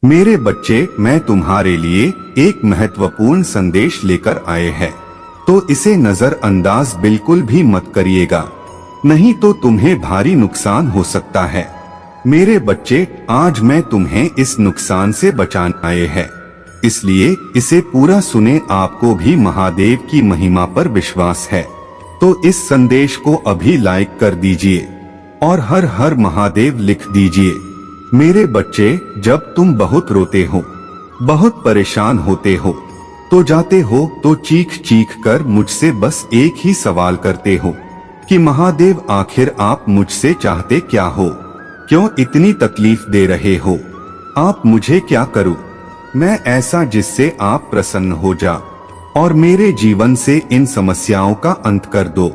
मेरे बच्चे, मैं तुम्हारे लिए एक महत्वपूर्ण संदेश लेकर आए हैं, तो इसे नजरअंदाज बिल्कुल भी मत करिएगा, नहीं तो तुम्हें भारी नुकसान हो सकता है। मेरे बच्चे, आज मैं तुम्हें इस नुकसान से बचाने आए हैं, इसलिए इसे पूरा सुने। आपको भी महादेव की महिमा पर विश्वास है तो इस संदेश को अभी लाइक कर दीजिए और हर हर महादेव लिख दीजिए। मेरे बच्चे, जब तुम बहुत रोते हो, बहुत परेशान होते हो, तो जाते हो तो चीख चीख कर मुझसे बस एक ही सवाल करते हो कि महादेव, आखिर आप मुझसे चाहते क्या हो? क्यों इतनी तकलीफ दे रहे हो? आप मुझे क्या करूं? मैं ऐसा जिससे आप प्रसन्न हो जा और मेरे जीवन से इन समस्याओं का अंत कर दो।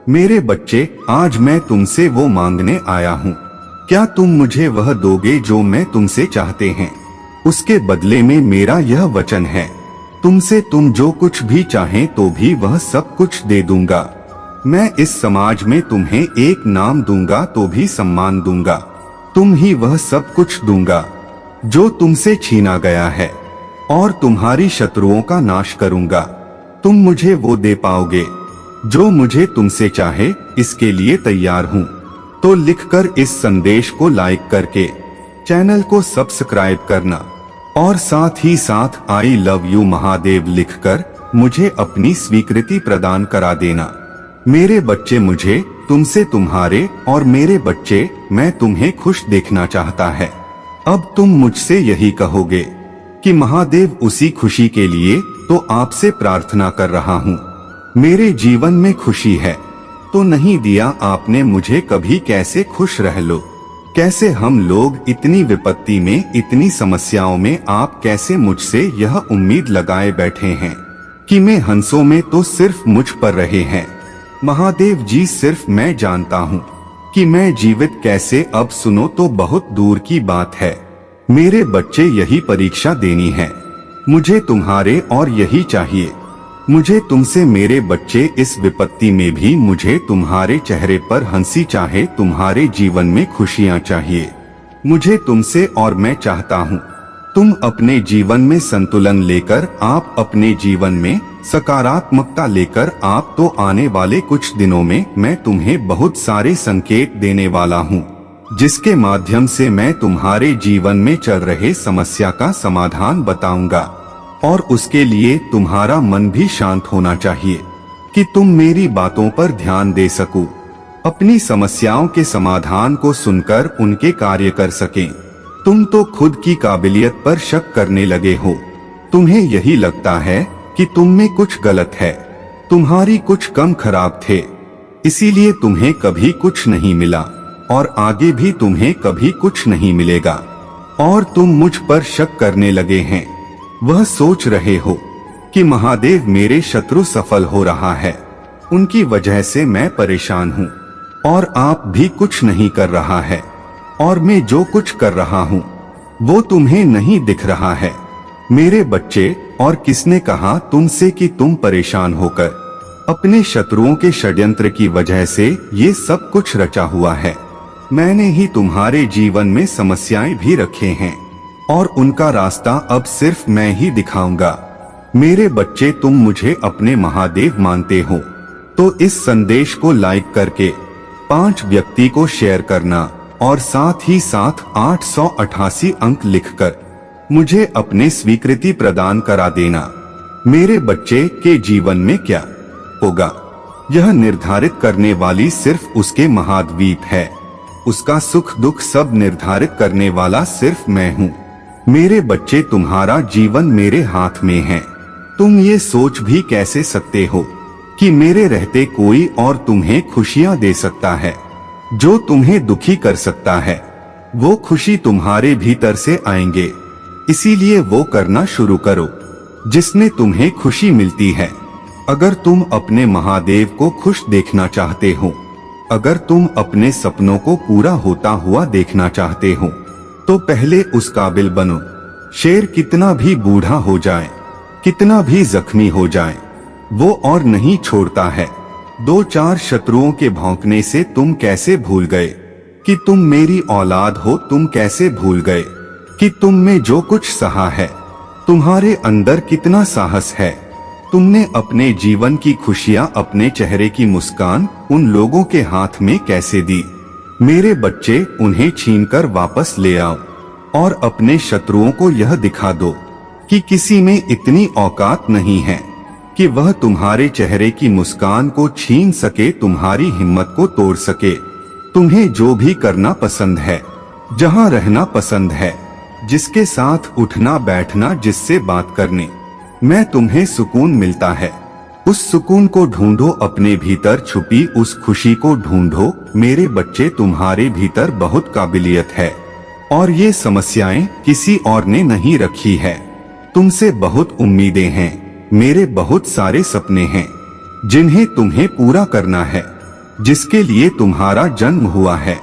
मेरे बच्चे, आज मैं तुमसे वो मांगने आया हूँ। क्या तुम मुझे वह दोगे जो मैं तुमसे चाहते हैं? उसके बदले में मेरा यह वचन है, तुमसे तुम जो कुछ भी चाहें तो भी वह सब कुछ दे दूंगा। मैं इस समाज में तुम्हें एक नाम दूंगा तो भी सम्मान दूंगा। तुम ही वह सब कुछ दूंगा जो तुमसे छीना गया है और तुम्हारी शत्रुओं का नाश करूंगा। तुम मुझे वो दे पाओगे जो मुझे तुमसे चाहे, इसके लिए तैयार हूँ। तो लिखकर इस संदेश को लाइक करके चैनल को सब्सक्राइब करना और साथ ही साथ आई लव यू महादेव लिखकर मुझे अपनी स्वीकृति प्रदान करा देना। मेरे बच्चे, मुझे तुमसे तुम्हारे और मेरे बच्चे, मैं तुम्हें खुश देखना चाहता है। अब तुम मुझसे यही कहोगे कि महादेव, उसी खुशी के लिए तो आपसे प्रार्थना कर रहा हूँ। मेरे जीवन में खुशी है तो नहीं दिया आपने मुझे कभी, कैसे खुश रह लो? कैसे हम लोग इतनी विपत्ति में, इतनी समस्याओं में, आप कैसे मुझसे यह उम्मीद लगाए बैठे हैं कि मैं हंसों में तो सिर्फ मुझ पर रहे हैं? महादेव जी, सिर्फ मैं जानता हूँ कि मैं जीवित कैसे। अब सुनो तो बहुत दूर की बात है। मेरे बच्चे, यही परीक्षा देनी है मुझे तुम्हारे, और यही चाहिए मुझे तुमसे। मेरे बच्चे, इस विपत्ति में भी मुझे तुम्हारे चेहरे पर हंसी चाहे, तुम्हारे जीवन में खुशियाँ चाहिए मुझे तुमसे। और मैं चाहता हूँ तुम अपने जीवन में संतुलन लेकर, आप अपने जीवन में सकारात्मकता लेकर, आप तो आने वाले कुछ दिनों में मैं तुम्हें बहुत सारे संकेत देने वाला हूँ, जिसके माध्यम से मैं तुम्हारे जीवन में चल रहे समस्या का समाधान बताऊंगा। और उसके लिए तुम्हारा मन भी शांत होना चाहिए कि तुम मेरी बातों पर ध्यान दे सको, अपनी समस्याओं के समाधान को सुनकर उनके कार्य कर सकें। तुम तो खुद की काबिलियत पर शक करने लगे हो। तुम्हें यही लगता है कि तुम में कुछ गलत है, तुम्हारी कुछ कम खराब थे, इसीलिए तुम्हें कभी कुछ नहीं मिला और आगे भी तुम्हें कभी कुछ नहीं मिलेगा। और तुम मुझ पर शक करने लगे हैं। वह सोच रहे हो कि महादेव, मेरे शत्रु सफल हो रहा है, उनकी वजह से मैं परेशान हूँ और आप भी कुछ नहीं कर रहा है, और मैं जो कुछ कर रहा हूँ वो तुम्हें नहीं दिख रहा है। मेरे बच्चे, और किसने कहा तुमसे कि तुम परेशान होकर अपने शत्रुओं के षड्यंत्र की वजह से ये सब कुछ रचा हुआ है? मैंने ही तुम्हारे जीवन में समस्याएं भी रखे हैं और उनका रास्ता अब सिर्फ मैं ही दिखाऊंगा। मेरे बच्चे, तुम मुझे अपने महादेव मानते हो तो इस संदेश को लाइक करके 5 व्यक्ति को शेयर करना और साथ ही साथ 888 अंक लिखकर मुझे अपने स्वीकृति प्रदान करा देना। मेरे बच्चे के जीवन में क्या होगा, यह निर्धारित करने वाली सिर्फ उसके महाद्वीप है। उसका सुख दुख सब निर्धारित करने वाला सिर्फ मैं हूँ। मेरे बच्चे, तुम्हारा जीवन मेरे हाथ में है। तुम ये सोच भी कैसे सकते हो कि मेरे रहते कोई और तुम्हें खुशियाँ दे सकता है? जो तुम्हें दुखी कर सकता है वो खुशी तुम्हारे भीतर से आएंगे, इसीलिए वो करना शुरू करो जिसने तुम्हें खुशी मिलती है। अगर तुम अपने महादेव को खुश देखना चाहते हो, अगर तुम अपने सपनों को पूरा होता हुआ देखना चाहते हो, तो पहले उस काबिल बनो। शेर कितना भी बूढ़ा हो जाए, कितना भी जख्मी हो जाए, वो और नहीं छोड़ता है। 2-4 शत्रुओं के भौंकने से तुम कैसे भूल गए कि तुम मेरी औलाद हो? तुम कैसे भूल गए कि तुम में जो कुछ सहा है, तुम्हारे अंदर कितना साहस है। तुमने अपने जीवन की खुशियां, अपने चेहरे की मुस्कान उन लोगों के हाथ में कैसे दी। मेरे बच्चे, उन्हें छीनकर वापस ले आओ और अपने शत्रुओं को यह दिखा दो कि किसी में इतनी औकात नहीं है कि वह तुम्हारे चेहरे की मुस्कान को छीन सके, तुम्हारी हिम्मत को तोड़ सके। तुम्हें जो भी करना पसंद है, जहां रहना पसंद है, जिसके साथ उठना बैठना, जिससे बात करने में तुम्हें सुकून मिलता है, उस सुकून को ढूंढो। अपने भीतर छुपी उस खुशी को ढूंढो। मेरे बच्चे, तुम्हारे भीतर बहुत काबिलियत है और ये समस्याएं किसी और ने नहीं रखी है। तुमसे बहुत उम्मीदें हैं, मेरे बहुत सारे सपने हैं जिन्हें तुम्हें पूरा करना है, जिसके लिए तुम्हारा जन्म हुआ है।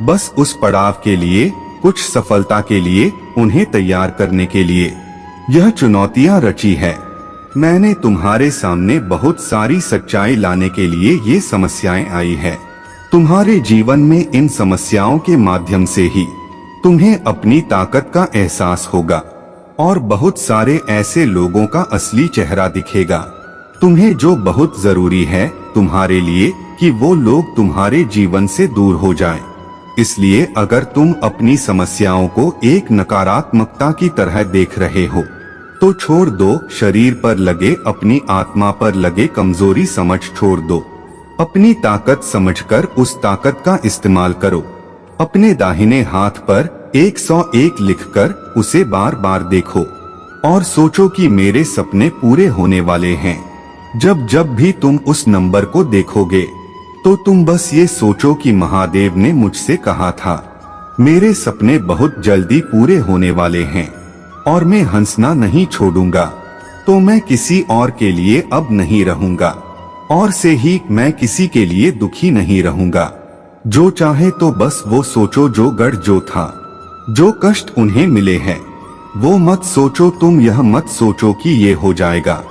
बस उस पड़ाव के लिए, कुछ सफलता के लिए, उन्हें तैयार करने के लिए यह चुनौतियां रची है। मैंने तुम्हारे सामने बहुत सारी सच्चाई लाने के लिए ये समस्याएं आई है। तुम्हारे जीवन में इन समस्याओं के माध्यम से ही तुम्हें अपनी ताकत का एहसास होगा और बहुत सारे ऐसे लोगों का असली चेहरा दिखेगा। तुम्हें जो बहुत जरूरी है तुम्हारे लिए कि वो लोग तुम्हारे जीवन से दूर हो जाएं। इसलिए अगर तुम अपनी समस्याओं को एक नकारात्मकता की तरह देख रहे हो तो छोड़ दो। शरीर पर लगे, अपनी आत्मा पर लगे कमजोरी समझ छोड़ दो। अपनी ताकत समझकर उस ताकत का इस्तेमाल करो। अपने दाहिने हाथ पर 101 लिखकर उसे बार बार देखो और सोचो कि मेरे सपने पूरे होने वाले हैं। जब जब भी तुम उस नंबर को देखोगे तो तुम बस ये सोचो कि महादेव ने मुझसे कहा था, मेरे सपने बहुत जल्दी पूरे होने वाले हैं और मैं हंसना नहीं छोड़ूंगा। तो मैं किसी और के लिए अब नहीं रहूंगा और से ही मैं किसी के लिए दुखी नहीं रहूंगा। जो चाहे तो बस वो सोचो, जो गढ़ जो था, जो कष्ट उन्हें मिले हैं, वो मत सोचो। तुम यह मत सोचो कि ये हो जाएगा,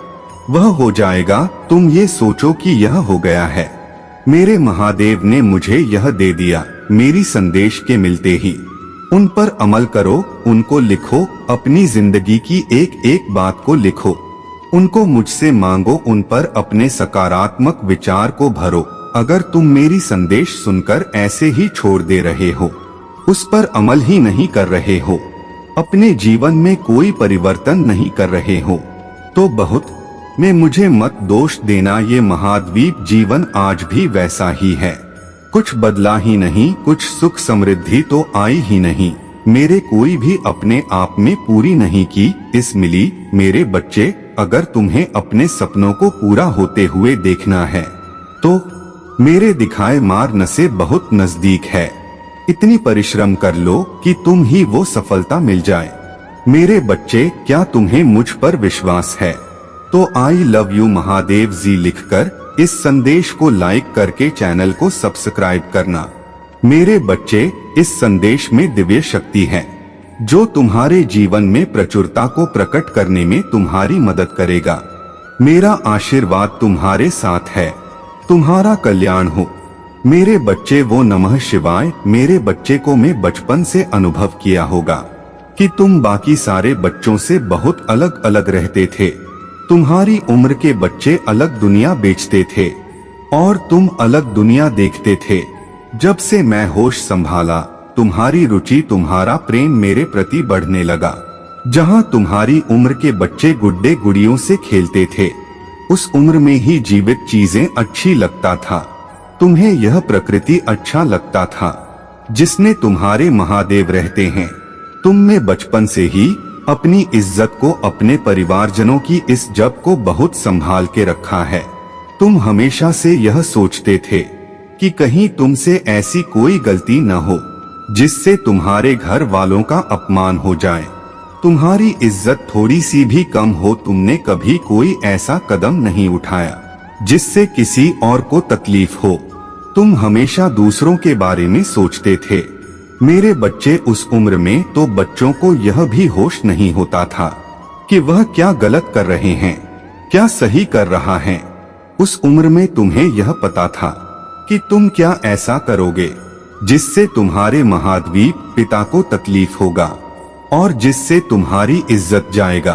वह हो जाएगा। तुम ये सोचो कि यह हो गया है। मेरे महादेव ने मुझे यह दे दिया। मेरी संदेश के मिलते ही उन पर अमल करो, उनको लिखो, अपनी जिंदगी की एक एक बात को लिखो, उनको मुझसे मांगो, उन पर अपने सकारात्मक विचार को भरो। अगर तुम मेरी संदेश सुनकर ऐसे ही छोड़ दे रहे हो, उस पर अमल ही नहीं कर रहे हो, अपने जीवन में कोई परिवर्तन नहीं कर रहे हो, तो बहुत में मुझे मत दोष देना। ये महाद्वीप जीवन आज भी वैसा ही है, कुछ बदला ही नहीं, कुछ सुख समृद्धि तो आई ही नहीं। मेरे कोई भी अपने आप में पूरी नहीं की इस मिली। मेरे बच्चे, अगर तुम्हें अपने सपनों को पूरा होते हुए देखना है तो मेरे दिखाए मार्ग से बहुत नजदीक है। इतनी परिश्रम कर लो कि तुम ही वो सफलता मिल जाए। मेरे बच्चे, क्या तुम्हें मुझ पर विश्वास है? तो आई लव यू महादेव जी लिखकर इस संदेश को लाइक करके चैनल को सब्सक्राइब करना। मेरे बच्चे, इस संदेश में दिव्य शक्ति है जो तुम्हारे जीवन में प्रचुरता को प्रकट करने में तुम्हारी मदद करेगा। मेरा आशीर्वाद तुम्हारे साथ है, तुम्हारा कल्याण हो। मेरे बच्चे, वो नमः शिवाय। मेरे बच्चे को मैं बचपन से अनुभव किया होगा कि तुम बाकी सारे बच्चों से बहुत अलग अलग रहते थे। तुम्हारी उम्र के बच्चे अलग दुनिया बेचते थे और तुम अलग दुनिया देखते थे। जब से मैं होश संभाला, तुम्हारी रुचि, तुम्हारा प्रेम मेरे प्रति बढ़ने लगा। जहां तुम्हारी उम्र के बच्चे गुड्डे गुड़ियों से खेलते थे, उस उम्र में ही जीवित चीजें अच्छी लगता था। तुम्हें यह प्रकृति अच्छा लगता था जिसने तुम्हारे महादेव रहते हैं। तुम में बचपन से ही अपनी इज्जत को, अपने परिवारजनों की इस जब को बहुत संभाल के रखा है। तुम हमेशा से यह सोचते थे कि कहीं तुमसे ऐसी कोई गलती न हो जिससे तुम्हारे घर वालों का अपमान हो जाए, तुम्हारी इज्जत थोड़ी सी भी कम हो। तुमने कभी कोई ऐसा कदम नहीं उठाया जिससे किसी और को तकलीफ हो। तुम हमेशा दूसरों के बारे में सोचते थे। मेरे बच्चे, उस उम्र में तो बच्चों को यह भी होश नहीं होता था कि वह क्या गलत कर रहे हैं, क्या सही कर रहा है। उस उम्र में तुम्हें यह पता था कि तुम क्या ऐसा करोगे जिससे तुम्हारे महाद्वीप पिता को तकलीफ होगा। और जिससे तुम्हारी इज्जत जाएगा।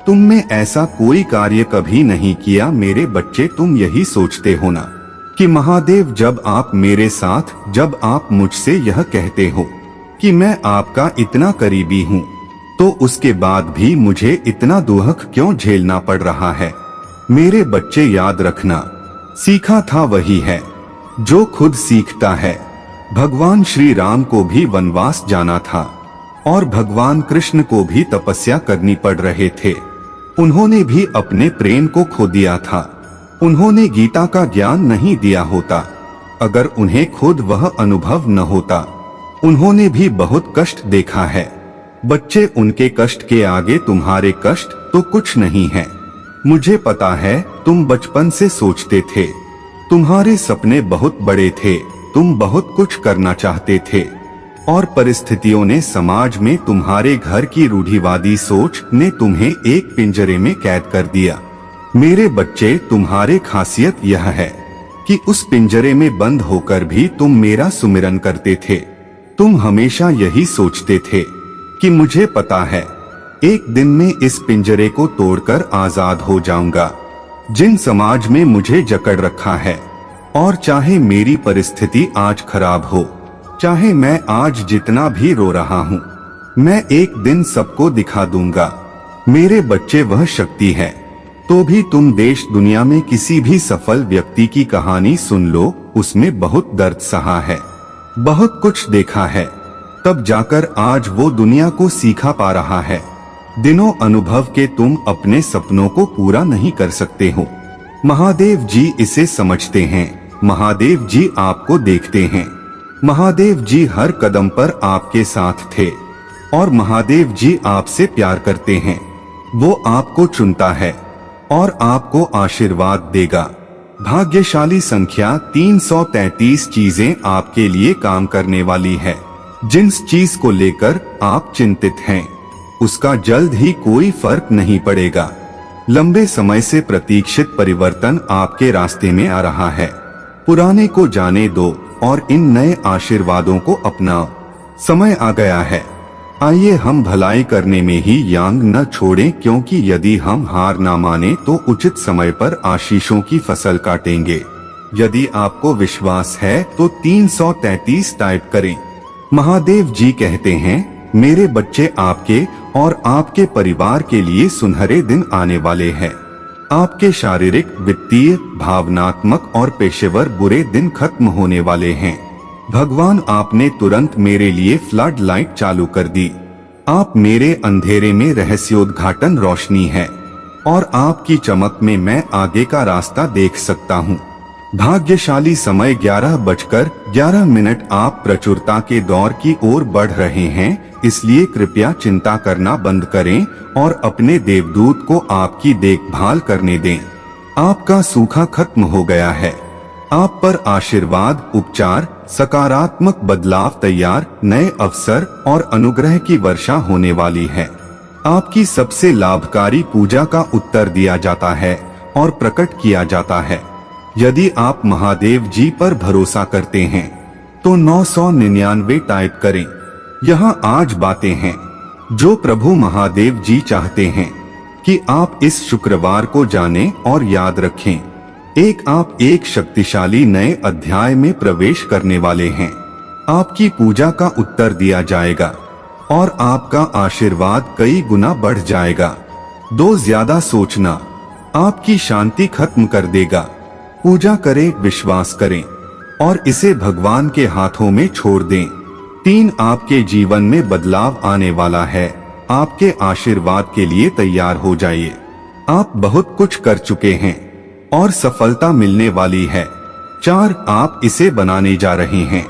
तुमने ऐसा कोई कार्य कभी नहीं किया मेरे बच्चे। तुम यही सोचते हो ना कि महादेव जब आप मेरे साथ, जब आप मुझसे यह कहते हो कि मैं आपका इतना करीबी हूँ, तो उसके बाद भी मुझे इतना दुख क्यों झेलना पड़ रहा है। मेरे बच्चे याद रखना, सीखा था वही है जो खुद सीखता है। भगवान श्री राम को भी वनवास जाना था और भगवान कृष्ण को भी तपस्या करनी पड़ रहे थे। उन्होंने भी अपने प्रेम को खो दिया था। उन्होंने गीता का ज्ञान नहीं दिया होता अगर उन्हें खुद वह अनुभव न होता। उन्होंने भी बहुत कष्ट देखा है। बच्चे, उनके कष्ट के आगे तुम्हारे कष्ट तो कुछ नहीं है। मुझे पता है तुम बचपन से सोचते थे, तुम्हारे सपने बहुत बड़े थे, तुम बहुत कुछ करना चाहते थे और परिस्थितियों ने, समाज में तुम्हारे घर की रूढ़िवादी सोच ने तुम्हें एक पिंजरे में कैद कर दिया। मेरे बच्चे, तुम्हारे खासियत यह है कि उस पिंजरे में बंद होकर भी तुम मेरा सुमिरन करते थे। तुम हमेशा यही सोचते थे कि मुझे पता है एक दिन में इस पिंजरे को तोड़कर आजाद हो जाऊंगा जिन समाज में मुझे जकड़ रखा है। और चाहे मेरी परिस्थिति आज खराब हो, चाहे मैं आज जितना भी रो रहा हूँ, मैं एक दिन सबको दिखा दूंगा। मेरे बच्चे, वह शक्ति है। तो भी तुम देश दुनिया में किसी भी सफल व्यक्ति की कहानी सुन लो, उसमें बहुत दर्द सहा है, बहुत कुछ देखा है, तब जाकर आज वो दुनिया को सीखा पा रहा है। दिनों अनुभव के तुम अपने सपनों को पूरा नहीं कर सकते हो। महादेव जी इसे समझते हैं। महादेव जी आपको देखते हैं। महादेव जी हर कदम पर आपके साथ थे और महादेव जी आपसे प्यार करते हैं। वो आपको चुनता है और आपको आशीर्वाद देगा। भाग्यशाली संख्या 333 चीजें आपके लिए काम करने वाली है। जिस चीज को लेकर आप चिंतित हैं उसका जल्द ही कोई फर्क नहीं पड़ेगा। लंबे समय से प्रतीक्षित परिवर्तन आपके रास्ते में आ रहा है। पुराने को जाने दो और इन नए आशीर्वादों को अपनाओ। समय आ गया है। आइए हम भलाई करने में ही यांग न छोड़ें, क्योंकि यदि हम हार ना माने तो उचित समय पर आशीषों की फसल काटेंगे। यदि आपको विश्वास है तो 333 टाइप करें। महादेव जी कहते हैं, मेरे बच्चे, आपके और आपके परिवार के लिए सुनहरे दिन आने वाले हैं। आपके शारीरिक, वित्तीय, भावनात्मक और पेशेवर बुरे दिन खत्म होने वाले हैं। भगवान, आपने तुरंत मेरे लिए फ्लड लाइट चालू कर दी। आप मेरे अंधेरे में रहस्योद्घाटन रोशनी है और आपकी चमक में मैं आगे का रास्ता देख सकता हूँ। भाग्यशाली समय 11:11। आप प्रचुरता के दौर की ओर बढ़ रहे हैं, इसलिए कृपया चिंता करना बंद करें और अपने देवदूत को आपकी देखभाल करने दें। आपका सूखा खत्म हो गया है। आप पर आशीर्वाद, उपचार, सकारात्मक बदलाव तैयार, नए अवसर और अनुग्रह की वर्षा होने वाली है। आपकी सबसे लाभकारी पूजा का उत्तर दिया जाता है और प्रकट किया जाता है। यदि आप महादेव जी पर भरोसा करते हैं तो 999 टाइप करें। यहाँ आज बातें हैं जो प्रभु महादेव जी चाहते हैं कि आप इस शुक्रवार को जानें और याद रखें। आप एक शक्तिशाली नए अध्याय में प्रवेश करने वाले हैं। आपकी पूजा का उत्तर दिया जाएगा और आपका आशीर्वाद कई गुना बढ़ जाएगा। ज्यादा सोचना आपकी शांति खत्म कर देगा। पूजा करें, विश्वास करें और इसे भगवान के हाथों में छोड़ दें। आपके जीवन में बदलाव आने वाला है। आपके आशीर्वाद के लिए तैयार हो जाइए। आप बहुत कुछ कर चुके हैं और सफलता मिलने वाली है। आप इसे बनाने जा रहे हैं।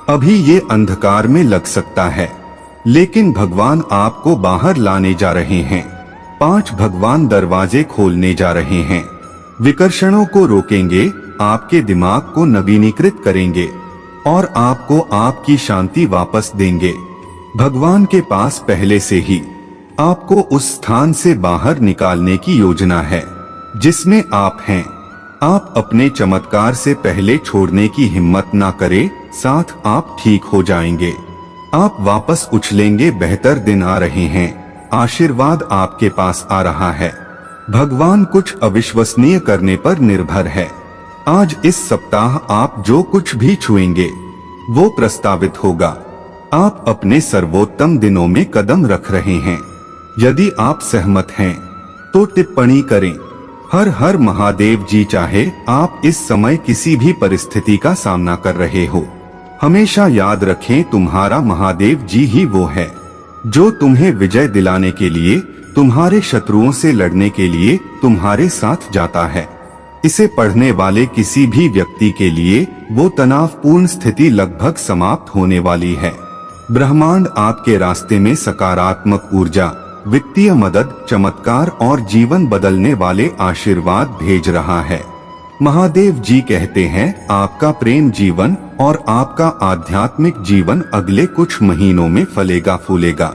अभी ये अंधकार में लग सकता है, लेकिन भगवान आपको बाहर लाने जा रहे हैं। 5 भगवान दरवाजे खोलने जा रहे हैं। विकर्षणों को रोकेंगे, आपके दिमाग को नवीनीकृत करेंगे और आपको आपकी शांति वापस देंगे। भगवान के पास पहले से ही आपको उस स्थान से बाहर निकालने की योजना है जिसमें आप हैं। आप अपने चमत्कार से पहले छोड़ने की हिम्मत ना करें, साथ आप ठीक हो जाएंगे। आप वापस उछलेंगे, बेहतर दिन आ रहे हैं, आशीर्वाद आपके पास आ रहा है। भगवान कुछ अविश्वसनीय करने पर निर्भर है। आज इस सप्ताह आप जो कुछ भी छुएंगे वो प्रस्तावित होगा। आप अपने सर्वोत्तम दिनों में कदम रख रहे हैं। यदि आप सहमत हैं तो टिप्पणी करें। हर हर महादेव जी। चाहे आप इस समय किसी भी परिस्थिति का सामना कर रहे हो, हमेशा याद रखें तुम्हारा महादेव जी ही वो है जो तुम्हें विजय दिलाने के लिए, तुम्हारे शत्रुओं से लड़ने के लिए तुम्हारे साथ जाता है। इसे पढ़ने वाले किसी भी व्यक्ति के लिए वो तनावपूर्ण स्थिति लगभग समाप्त होने वाली है। ब्रह्मांड आपके रास्ते में सकारात्मक ऊर्जा, वित्तीय मदद, चमत्कार और जीवन बदलने वाले आशीर्वाद भेज रहा है। महादेव जी कहते हैं आपका प्रेम जीवन और आपका आध्यात्मिक जीवन अगले कुछ महीनों में फलेगा फूलेगा।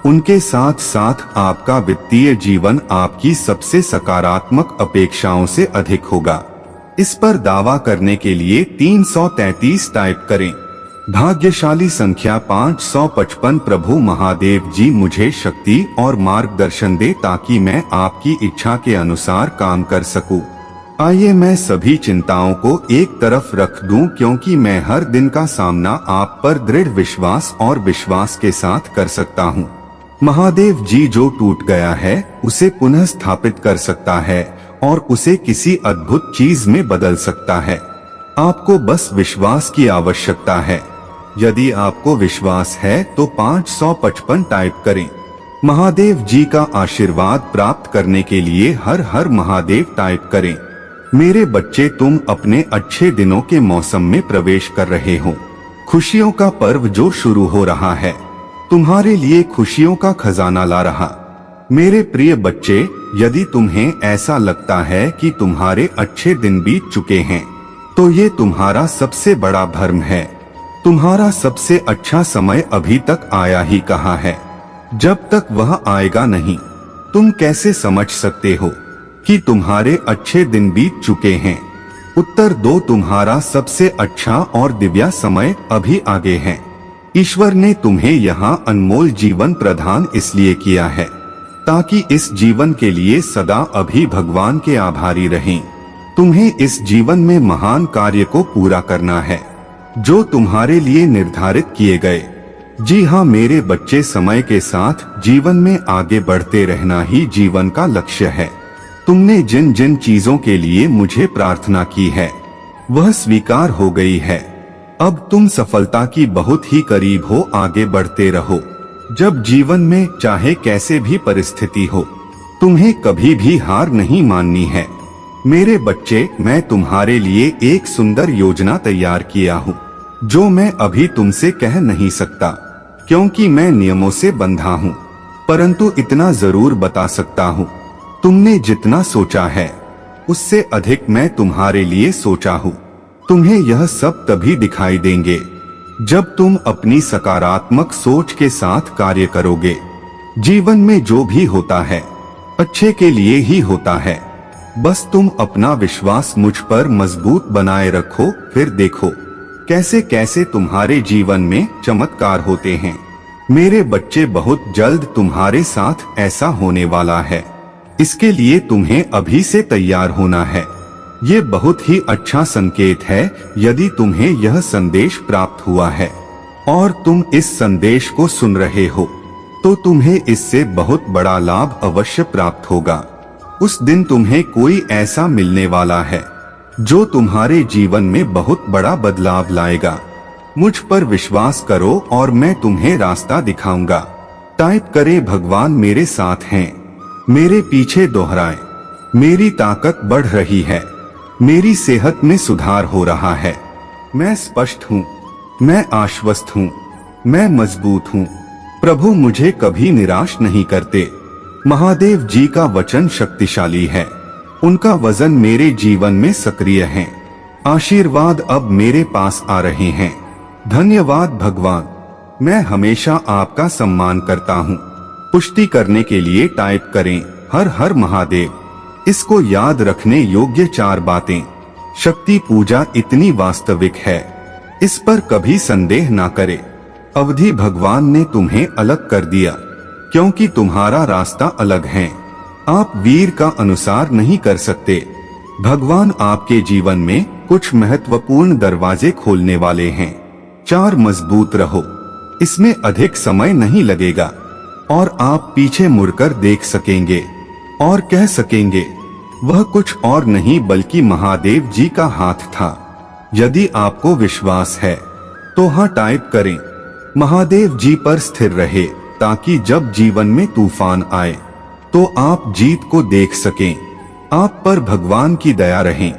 उनके साथ साथ आपका वित्तीय जीवन आपकी सबसे सकारात्मक अपेक्षाओं से अधिक होगा। इस पर दावा करने के लिए 333 टाइप करें। भाग्यशाली संख्या 555। प्रभु महादेव जी मुझे शक्ति और मार्गदर्शन दे ताकि मैं आपकी इच्छा के अनुसार काम कर सकूं। आइए मैं सभी चिंताओं को एक तरफ रख दूं, क्योंकि मैं हर दिन का सामना आप पर दृढ़ विश्वास और विश्वास के साथ कर सकता हूं। महादेव जी जो टूट गया है उसे पुनः स्थापित कर सकता है और उसे किसी अद्भुत चीज में बदल सकता है। आपको बस विश्वास की आवश्यकता है। यदि आपको विश्वास है तो 555 टाइप करें। महादेव जी का आशीर्वाद प्राप्त करने के लिए हर हर महादेव टाइप करें। मेरे बच्चे, तुम अपने अच्छे दिनों के मौसम में प्रवेश कर रहे हो। खुशियों का पर्व जो शुरू हो रहा है तुम्हारे लिए खुशियों का खजाना ला रहा। मेरे प्रिय बच्चे, यदि तुम्हें ऐसा लगता है कि तुम्हारे अच्छे दिन बीत चुके हैं तो ये तुम्हारा सबसे बड़ा भ्रम है। तुम्हारा सबसे अच्छा समय अभी तक आया ही कहाँ है। जब तक वह आएगा नहीं, तुम कैसे समझ सकते हो कि तुम्हारे अच्छे दिन बीत चुके हैं? उत्तर दो, तुम्हारा सबसे अच्छा और दिव्य समय अभी आगे है। ईश्वर ने तुम्हें यहाँ अनमोल जीवन प्रदान इसलिए किया है ताकि इस जीवन के लिए सदा अभी भगवान के आभारी रहें। तुम्हें इस जीवन में महान कार्य को पूरा करना है जो तुम्हारे लिए निर्धारित किए गए। जी हाँ मेरे बच्चे, समय के साथ जीवन में आगे बढ़ते रहना ही जीवन का लक्ष्य है। तुमने जिन जिन चीजों के लिए मुझे प्रार्थना की है वह स्वीकार हो गई है। अब तुम सफलता की बहुत ही करीब हो। आगे बढ़ते रहो। जब जीवन में चाहे कैसे भी परिस्थिति हो, तुम्हें कभी भी हार नहीं माननी है। मेरे बच्चे, मैं तुम्हारे लिए एक सुंदर योजना तैयार किया हूँ जो मैं अभी तुमसे कह नहीं सकता क्योंकि मैं नियमों से बंधा हूँ, परंतु इतना जरूर बता सकता हूँ, तुमने जितना सोचा है उससे अधिक मैं तुम्हारे लिए सोचा हूँ। तुम्हें यह सब तभी दिखाई देंगे जब तुम अपनी सकारात्मक सोच के साथ कार्य करोगे। जीवन में जो भी होता है अच्छे के लिए ही होता है। बस तुम अपना विश्वास मुझ पर मजबूत बनाए रखो, फिर देखो कैसे कैसे तुम्हारे जीवन में चमत्कार होते हैं। मेरे बच्चे, बहुत जल्द तुम्हारे साथ ऐसा होने वाला है। इसके लिए तुम्हें अभी से तैयार होना है। ये बहुत ही अच्छा संकेत है यदि तुम्हें यह संदेश प्राप्त हुआ है और तुम इस संदेश को सुन रहे हो तो तुम्हें इससे बहुत बड़ा लाभ अवश्य प्राप्त होगा। उस दिन तुम्हें कोई ऐसा मिलने वाला है जो तुम्हारे जीवन में बहुत बड़ा बदलाव लाएगा। मुझ पर विश्वास करो और मैं तुम्हें रास्ता दिखाऊंगा। टाइप करें, भगवान मेरे साथ हैं। मेरे पीछे दोहराएं, मेरी ताकत बढ़ रही है। मेरी सेहत में सुधार हो रहा है। मैं स्पष्ट हूँ, मैं आश्वस्त हूँ, मैं मजबूत हूँ। प्रभु मुझे कभी निराश नहीं करते। महादेव जी का वचन शक्तिशाली है। उनका वजन मेरे जीवन में सक्रिय है। आशीर्वाद अब मेरे पास आ रहे हैं। धन्यवाद भगवान, मैं हमेशा आपका सम्मान करता हूँ। पुष्टि करने के लिए टाइप करें, हर हर महादेव। इसको याद रखने योग्य 4 बातें। शक्ति पूजा इतनी वास्तविक है, इस पर कभी संदेह ना करें। अवधि भगवान ने तुम्हें अलग कर दिया, क्योंकि तुम्हारा रास्ता अलग है। आप वीर का अनुसार नहीं कर सकते। भगवान आपके जीवन में कुछ महत्वपूर्ण दरवाजे खोलने वाले हैं। 4 मजबूत रहो, इसमें अधिक समय नहीं लगेगा और आप पीछे मुड़कर देख सकेंगे और कह सकेंगे, वह कुछ और नहीं बल्कि महादेव जी का हाथ था। यदि आपको विश्वास है तो हाँ टाइप करें। महादेव जी पर स्थिर रहे ताकि जब जीवन में तूफान आए तो आप जीत को देख सकें। आप पर भगवान की दया रहे,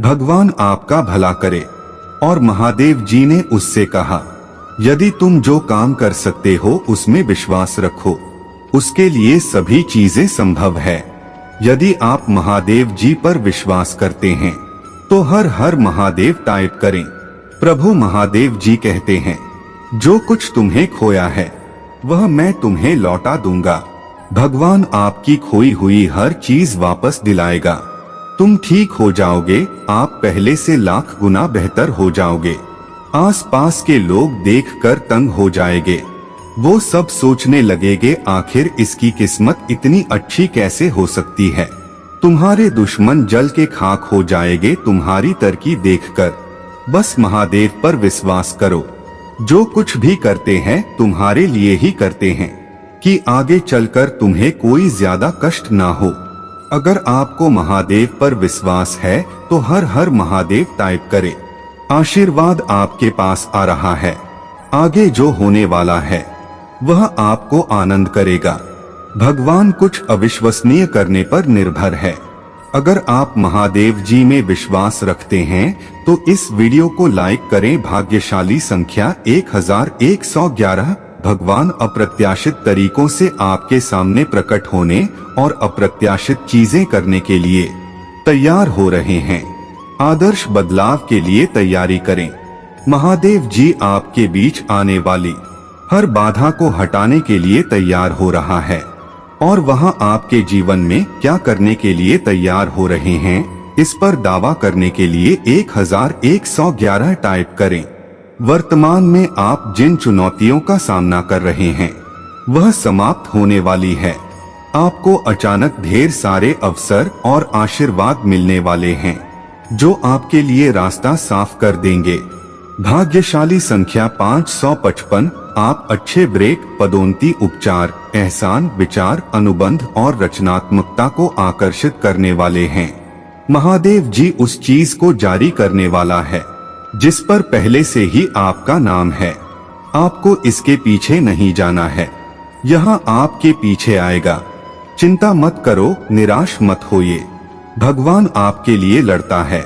भगवान आपका भला करे। और महादेव जी ने उससे कहा, यदि तुम जो काम कर सकते हो उसमें विश्वास रखो, उसके लिए सभी चीजें संभव है। यदि आप महादेव जी पर विश्वास करते हैं तो हर हर महादेव टाइप करें। प्रभु महादेव जी कहते हैं, जो कुछ तुम्हें खोया है वह मैं तुम्हें लौटा दूंगा। भगवान आपकी खोई हुई हर चीज वापस दिलाएगा। तुम ठीक हो जाओगे, आप पहले से लाख गुना बेहतर हो जाओगे। आसपास के लोग देखकर तंग हो जाएंगे, वो सब सोचने लगेंगे आखिर इसकी किस्मत इतनी अच्छी कैसे हो सकती है। तुम्हारे दुश्मन जल के खाक हो जाएंगे तुम्हारी तरक्की देखकर। बस महादेव पर विश्वास करो, जो कुछ भी करते हैं तुम्हारे लिए ही करते हैं कि आगे चलकर तुम्हें कोई ज्यादा कष्ट ना हो। अगर आपको महादेव पर विश्वास है तो हर हर महादेव टाइप करें। आशीर्वाद आपके पास आ रहा है। आगे जो होने वाला है वह आपको आनंद करेगा। भगवान कुछ अविश्वसनीय करने पर निर्भर है। अगर आप महादेव जी में विश्वास रखते हैं तो इस वीडियो को लाइक करें। भाग्यशाली संख्या 1111। भगवान अप्रत्याशित तरीकों से आपके सामने प्रकट होने और अप्रत्याशित चीजें करने के लिए तैयार हो रहे हैं। आदर्श बदलाव के लिए तैयारी करें। महादेव जी आपके बीच आने वाली हर बाधा को हटाने के लिए तैयार हो रहा है और वहां आपके जीवन में क्या करने के लिए तैयार हो रहे हैं इस पर दावा करने के लिए 1111 टाइप करें। वर्तमान में आप जिन चुनौतियों का सामना कर रहे हैं वह समाप्त होने वाली है। आपको अचानक ढेर सारे अवसर और आशीर्वाद मिलने वाले हैं जो आपके लिए रास्ता साफ कर देंगे। भाग्यशाली संख्या 555। आप अच्छे ब्रेक, पदोन्नति, उपचार, एहसान, विचार, अनुबंध और रचनात्मकता को आकर्षित करने वाले हैं। महादेव जी उस चीज को जारी करने वाला है जिस पर पहले से ही आपका नाम है। आपको इसके पीछे नहीं जाना है, यहाँ आपके पीछे आएगा। चिंता मत करो, निराश मत होइए। भगवान आपके लिए लड़ता है।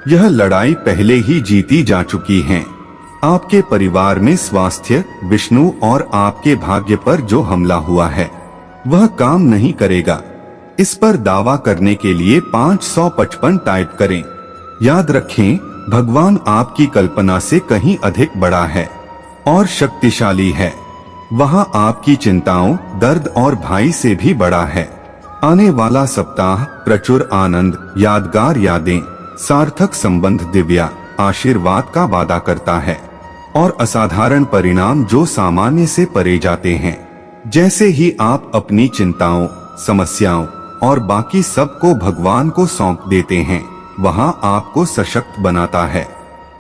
यह लड़ाई पहले ही जीती जा चुकी है। आपके परिवार में स्वास्थ्य, विष्णु और आपके भाग्य पर जो हमला हुआ है वह काम नहीं करेगा। इस पर दावा करने के लिए 555 टाइप करें। याद रखें, भगवान आपकी कल्पना से कहीं अधिक बड़ा है और शक्तिशाली है। वहां आपकी चिंताओं, दर्द और भय से भी बड़ा है। आने वाला सप्ताह प्रचुर आनंद, यादगार यादें, सार्थक संबंध, दिव्या आशीर्वाद का वादा करता है और असाधारण परिणाम जो सामान्य से परे जाते हैं। जैसे ही आप अपनी चिंताओं, समस्याओं और बाकी सब को भगवान को सौंप देते हैं, वहां आपको सशक्त बनाता है,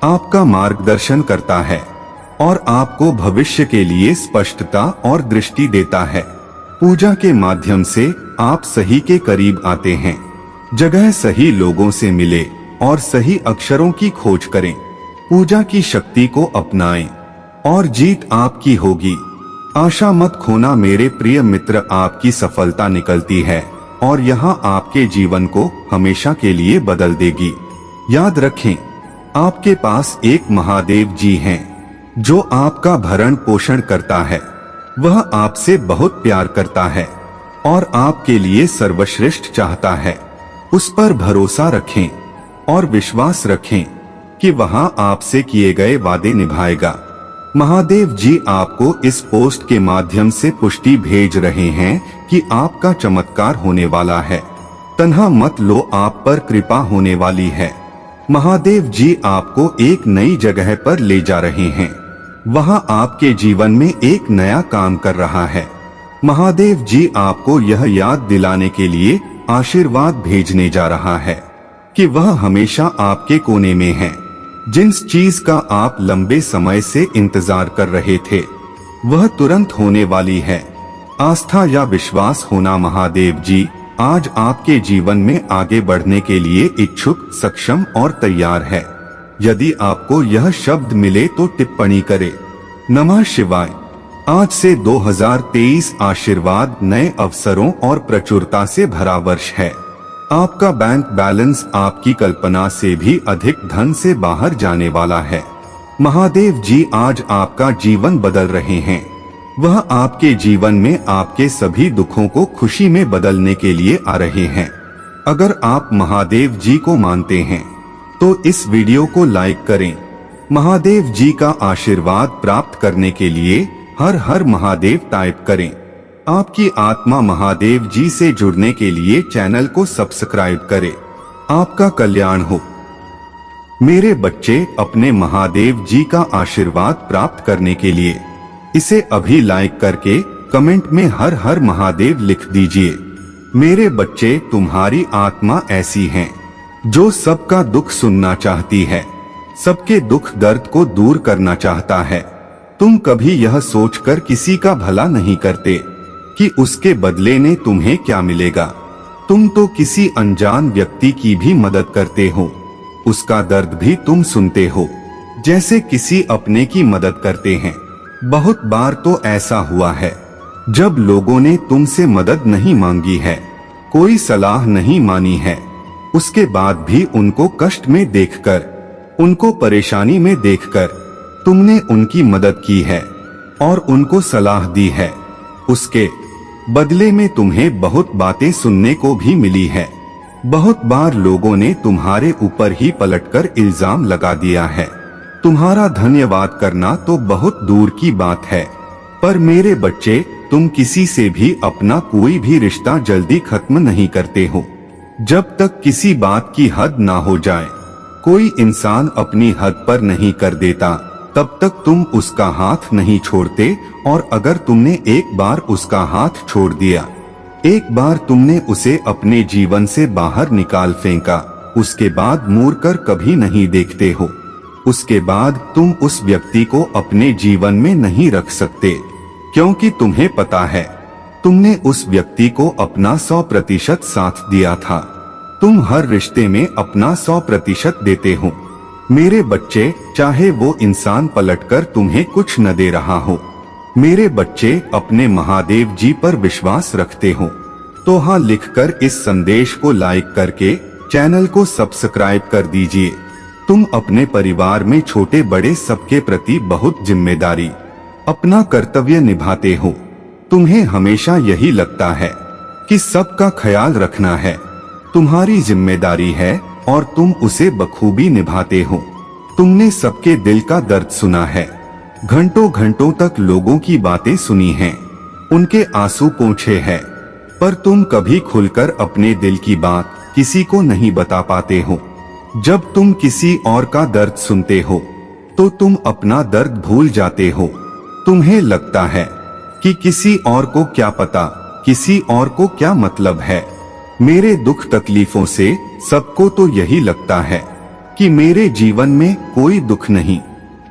आपका मार्गदर्शन करता है और आपको भविष्य के लिए स्पष्टता और दृष्टि देता है। पूजा के माध्यम से आप सही के करीब आते हैं। जगह सही लोगों से मिले और सही अक्षरों की खोज करें। पूजा की शक्ति को अपनाएं और जीत आपकी होगी। आशा मत खोना मेरे प्रिय मित्र, आपकी सफलता निकलती है और यहाँ आपके जीवन को हमेशा के लिए बदल देगी। याद रखें, आपके पास एक महादेव जी हैं जो आपका भरण पोषण करता है। वह आपसे बहुत प्यार करता है और आपके लिए सर्वश्रेष्ठ चाहता है। उस पर भरोसा रखें और विश्वास रखें कि वहां आपसे किए गए वादे निभाएगा। महादेव जी आपको इस पोस्ट के माध्यम से पुष्टि भेज रहे हैं कि आपका चमत्कार होने वाला है। तन्हा मत लो, आप पर कृपा होने वाली है। महादेव जी आपको एक नई जगह पर ले जा रहे हैं। वह आपके जीवन में एक नया काम कर रहा है। महादेव जी आपको यह याद दिलाने के लिए आशीर्वाद भेजने जा रहा है कि वह हमेशा आपके कोने में है। जिस चीज का आप लंबे समय से इंतजार कर रहे थे वह तुरंत होने वाली है। आस्था या विश्वास होना। महादेव जी आज आपके जीवन में आगे बढ़ने के लिए इच्छुक, सक्षम और तैयार है। यदि आपको यह शब्द मिले तो टिप्पणी करें। नमः शिवाय। आज से 2023 आशीर्वाद, नए अवसरों और प्रचुरता से भरा वर्ष है। आपका बैंक बैलेंस आपकी कल्पना से भी अधिक धन से बाहर जाने वाला है। महादेव जी आज आपका जीवन बदल रहे हैं। वह आपके जीवन में आपके सभी दुखों को खुशी में बदलने के लिए आ रहे हैं। अगर आप महादेव जी को मानते हैं तो इस वीडियो को लाइक करें। महादेव जी का आशीर्वाद प्राप्त करने के लिए हर हर महादेव टाइप करें। आपकी आत्मा महादेव जी से जुड़ने के लिए चैनल को सब्सक्राइब करें। आपका कल्याण हो। मेरे बच्चे, अपने महादेव जी का आशीर्वाद प्राप्त करने के लिए इसे अभी लाइक करके कमेंट में हर हर महादेव लिख दीजिए। मेरे बच्चे, तुम्हारी आत्मा ऐसी है जो सबका दुख सुनना चाहती है, सबके दुख दर्द को दूर करना चाहता है। तुम कभी यह सोचकर किसी का भला नहीं करते कि उसके बदले में तुम्हें क्या मिलेगा। तुम तो किसी अनजान व्यक्ति की भी मदद करते हो, उसका दर्द भी तुम सुनते हो जैसे किसी अपने की मदद करते हैं। बहुत बार तो ऐसा हुआ है जब लोगों ने तुमसे मदद नहीं मांगी है, कोई सलाह नहीं मानी है, उसके बाद भी उनको कष्ट में देखकर, उनको परेशानी में देखकर तुमने उनकी मदद की है और उनको सलाह दी है। उसके बदले में तुम्हें बहुत बातें सुनने को भी मिली है। बहुत बार लोगों ने तुम्हारे ऊपर ही पलटकर इल्जाम लगा दिया है। तुम्हारा धन्यवाद करना तो बहुत दूर की बात है, पर मेरे बच्चे, तुम किसी से भी अपना कोई भी रिश्ता जल्दी खत्म नहीं करते हो जब तक किसी बात की हद ना हो जाए। कोई इंसान अपनी हद पर नहीं कर देता तब तक तुम उसका हाथ नहीं छोड़ते, और अगर तुमने एक बार उसका हाथ छोड़ दिया, एक बार तुमने उसे अपने जीवन से बाहर निकाल फेंका, उसके बाद मुड़ कर कभी नहीं देखते हो। उसके बाद तुम उस व्यक्ति को अपने जीवन में नहीं रख सकते, क्योंकि तुम्हें पता है तुमने उस व्यक्ति को अपना 100% साथ दिया था। तुम हर रिश्ते में अपना 100% देते हो। मेरे बच्चे, चाहे वो इंसान पलटकर तुम्हें कुछ न दे रहा हो, मेरे बच्चे अपने महादेव जी पर विश्वास रखते हो तो हाँ लिखकर इस संदेश को लाइक करके चैनल को सब्सक्राइब कर दीजिए। तुम अपने परिवार में छोटे बड़े सबके प्रति बहुत जिम्मेदारी, अपना कर्तव्य निभाते हो। तुम्हें हमेशा यही लगता है कि सबका ख्याल रखना है तुम्हारी जिम्मेदारी है और तुम उसे बखूबी निभाते हो। तुमने सबके दिल का दर्द सुना है, घंटों घंटों तक लोगों की बातें सुनी हैं, उनके आंसू पोंछे हैं, पर तुम कभी खुलकर अपने दिल की बात किसी को नहीं बता पाते हो। जब तुम किसी और का दर्द सुनते हो तो तुम अपना दर्द भूल जाते हो। तुम्हें लगता है कि किसी और को क्या पता, किसी और को क्या मतलब है। मेरे दुख तकलीफों से सबको तो यही लगता है कि मेरे जीवन में कोई दुख नहीं।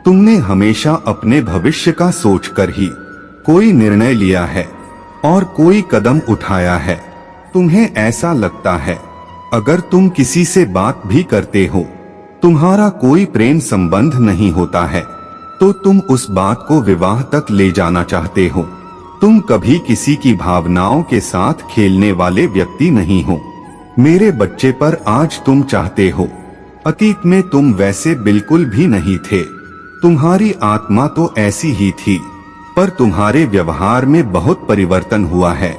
तुमने हमेशा अपने भविष्य का सोचकर ही कोई निर्णय लिया है और कोई कदम उठाया है। तुम्हें ऐसा लगता है अगर तुम किसी से बात भी करते हो, तुम्हारा कोई प्रेम संबंध नहीं होता है, तो तुम उस बात को विवाह तक ले जाना चाहते हो। तुम कभी किसी की भावनाओं के साथ खेलने वाले व्यक्ति नहीं हो। मेरे बच्चे, पर आज तुम चाहते हो। अतीत में तुम वैसे बिल्कुल भी नहीं थे। तुम्हारी आत्मा तो ऐसी ही थी, पर तुम्हारे व्यवहार में बहुत परिवर्तन हुआ है।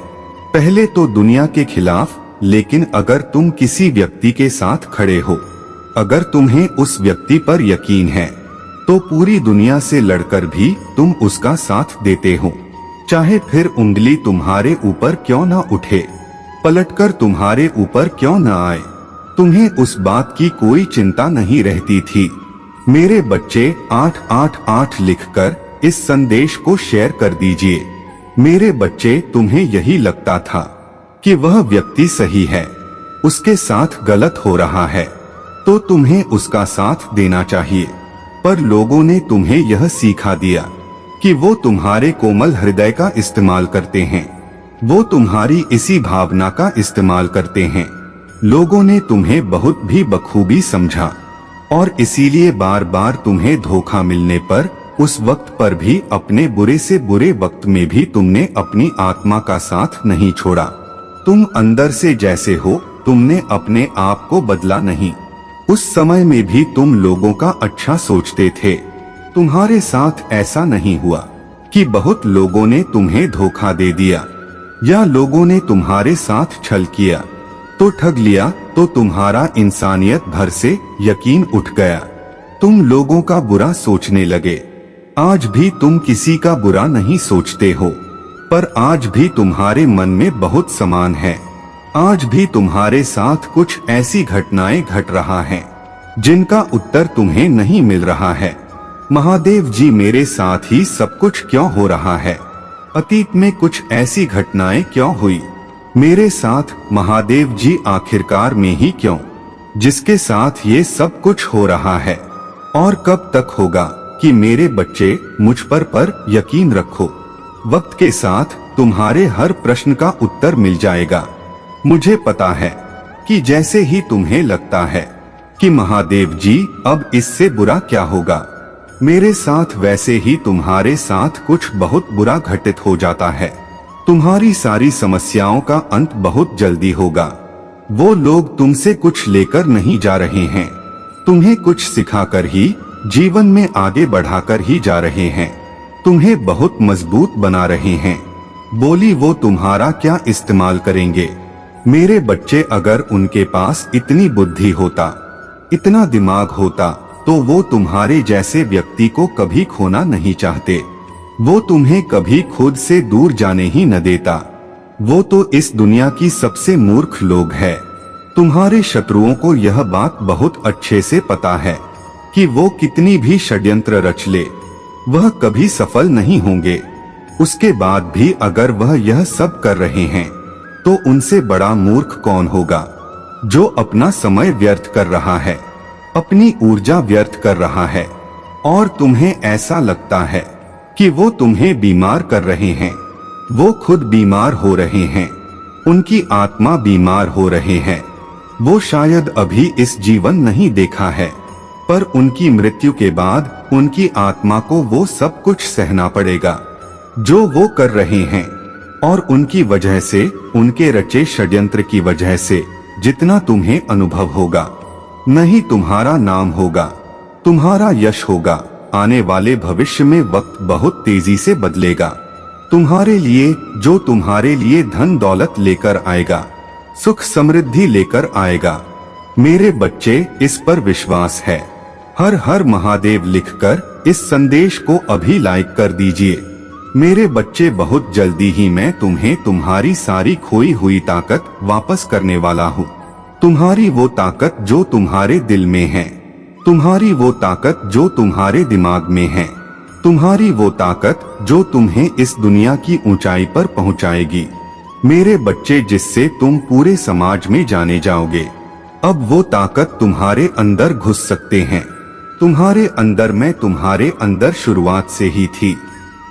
पहले तो दुनिया के खिलाफ, लेकिन अगर तुम किसी व्यक्ति के साथ खड़े हो, अगर तुम्हें उस व्यक्ति पर यकीन है, तो पूरी दुनिया से लड़कर भी तुम उसका साथ देते हो। चाहे फिर उंगली तुम्हारे ऊपर क्यों ना उठे, पलटकर तुम्हारे ऊपर क्यों न आए, तुम्हें उस बात की कोई चिंता नहीं रहती थी। मेरे बच्चे, 888 लिखकर इस संदेश को शेयर कर दीजिए। मेरे बच्चे, तुम्हें यही लगता था कि वह व्यक्ति सही है, उसके साथ गलत हो रहा है, तो तुम्हें उसका साथ देना चाहिए। पर लोगों ने तुम्हें यह सिखा दिया कि वो तुम्हारे कोमल हृदय का इस्तेमाल करते हैं, वो तुम्हारी इसी भावना का इस्तेमाल करते हैं। लोगों ने तुम्हें बहुत भी बखूबी समझा और इसीलिए बार बार तुम्हें धोखा मिलने पर, उस वक्त पर भी, अपने बुरे से बुरे वक्त में भी तुमने अपनी आत्मा का साथ नहीं छोड़ा। तुम अंदर से जैसे हो, तुमने अपने आप को बदला नहीं। उस समय में भी तुम लोगों का अच्छा सोचते थे। तुम्हारे साथ ऐसा नहीं हुआ कि बहुत लोगों ने तुम्हें धोखा दे दिया या लोगों ने तुम्हारे साथ छल किया तो ठग लिया, तो तुम्हारा इंसानियत भर से यकीन उठ गया। तुम लोगों का बुरा सोचने लगे। आज भी तुम किसी का बुरा नहीं सोचते हो, पर आज भी तुम्हारे मन में बहुत समान है। आज भी तुम्हारे साथ कुछ ऐसी घटनाएं घट रहा है जिनका उत्तर तुम्हें नहीं मिल रहा है। महादेव जी, मेरे साथ ही सब कुछ क्यों हो रहा है? अतीत में कुछ ऐसी घटनाएं क्यों हुई मेरे साथ? महादेव जी, आखिरकार में ही क्यों, जिसके साथ ये सब कुछ हो रहा है? और कब तक होगा? कि मेरे बच्चे, मुझ पर यकीन रखो। वक्त के साथ तुम्हारे हर प्रश्न का उत्तर मिल जाएगा। मुझे पता है कि जैसे ही तुम्हें लगता है कि महादेव जी, अब इससे बुरा क्या होगा, मेरे साथ वैसे ही तुम्हारे साथ कुछ बहुत बुरा घटित हो जाता है। तुम्हारी सारी समस्याओं का अंत बहुत जल्दी होगा। वो लोग तुमसे कुछ लेकर नहीं जा रहे हैं, तुम्हें कुछ सिखाकर ही, जीवन में आगे बढ़ाकर ही जा रहे हैं। तुम्हें बहुत मजबूत बना रहे हैं। बोली, वो तुम्हारा क्या इस्तेमाल करेंगे? मेरे बच्चे, अगर उनके पास इतनी बुद्धि होता, इतना दिमाग होता, तो वो तुम्हारे जैसे व्यक्ति को कभी खोना नहीं चाहते। वो तुम्हें कभी खुद से दूर जाने ही न देता। वो तो इस दुनिया की सबसे मूर्ख लोग है। तुम्हारे शत्रुओं को यह बात बहुत अच्छे से पता है कि वो कितनी भी षड्यंत्र रच ले, वह कभी सफल नहीं होंगे। उसके बाद भी अगर वह यह सब कर रहे हैं, तो उनसे बड़ा मूर्ख कौन होगा जो अपना समय व्यर्थ कर रहा है, अपनी ऊर्जा व्यर्थ कर रहा है, और तुम्हें ऐसा लगता है कि वो तुम्हें बीमार कर रहे हैं। वो खुद बीमार हो रहे हैं, उनकी आत्मा बीमार हो रहे हैं। वो शायद अभी इस जीवन नहीं देखा है, पर उनकी मृत्यु के बाद उनकी आत्मा को वो सब कुछ सहना पड़ेगा जो वो कर रहे हैं। और उनकी वजह से, उनके रचे षड्यंत्र की वजह से जितना तुम्हें अनुभव होगा, नहीं तुम्हारा नाम होगा, तुम्हारा यश होगा। आने वाले भविष्य में वक्त बहुत तेजी से बदलेगा तुम्हारे लिए, जो तुम्हारे लिए धन दौलत लेकर आएगा, सुख समृद्धि लेकर आएगा। मेरे बच्चे, इस पर विश्वास है। हर हर महादेव लिखकर इस संदेश को अभी लाइक कर दीजिए। मेरे बच्चे, बहुत जल्दी ही मैं तुम्हें तुम्हारी सारी खोई हुई ताकत वापस करने वाला हूँ। तुम्हारी वो ताकत जो तुम्हारे दिल में है, तुम्हारी वो ताकत जो तुम्हारे दिमाग में है, तुम्हारी वो ताकत जो तुम्हें इस दुनिया की ऊंचाई पर पहुंचाएगी। मेरे बच्चे, जिससे तुम पूरे समाज में जाने जाओगे। अब वो ताकत तुम्हारे अंदर घुस सकते हैं। तुम्हारे अंदर, मैं तुम्हारे अंदर शुरुआत से ही थी,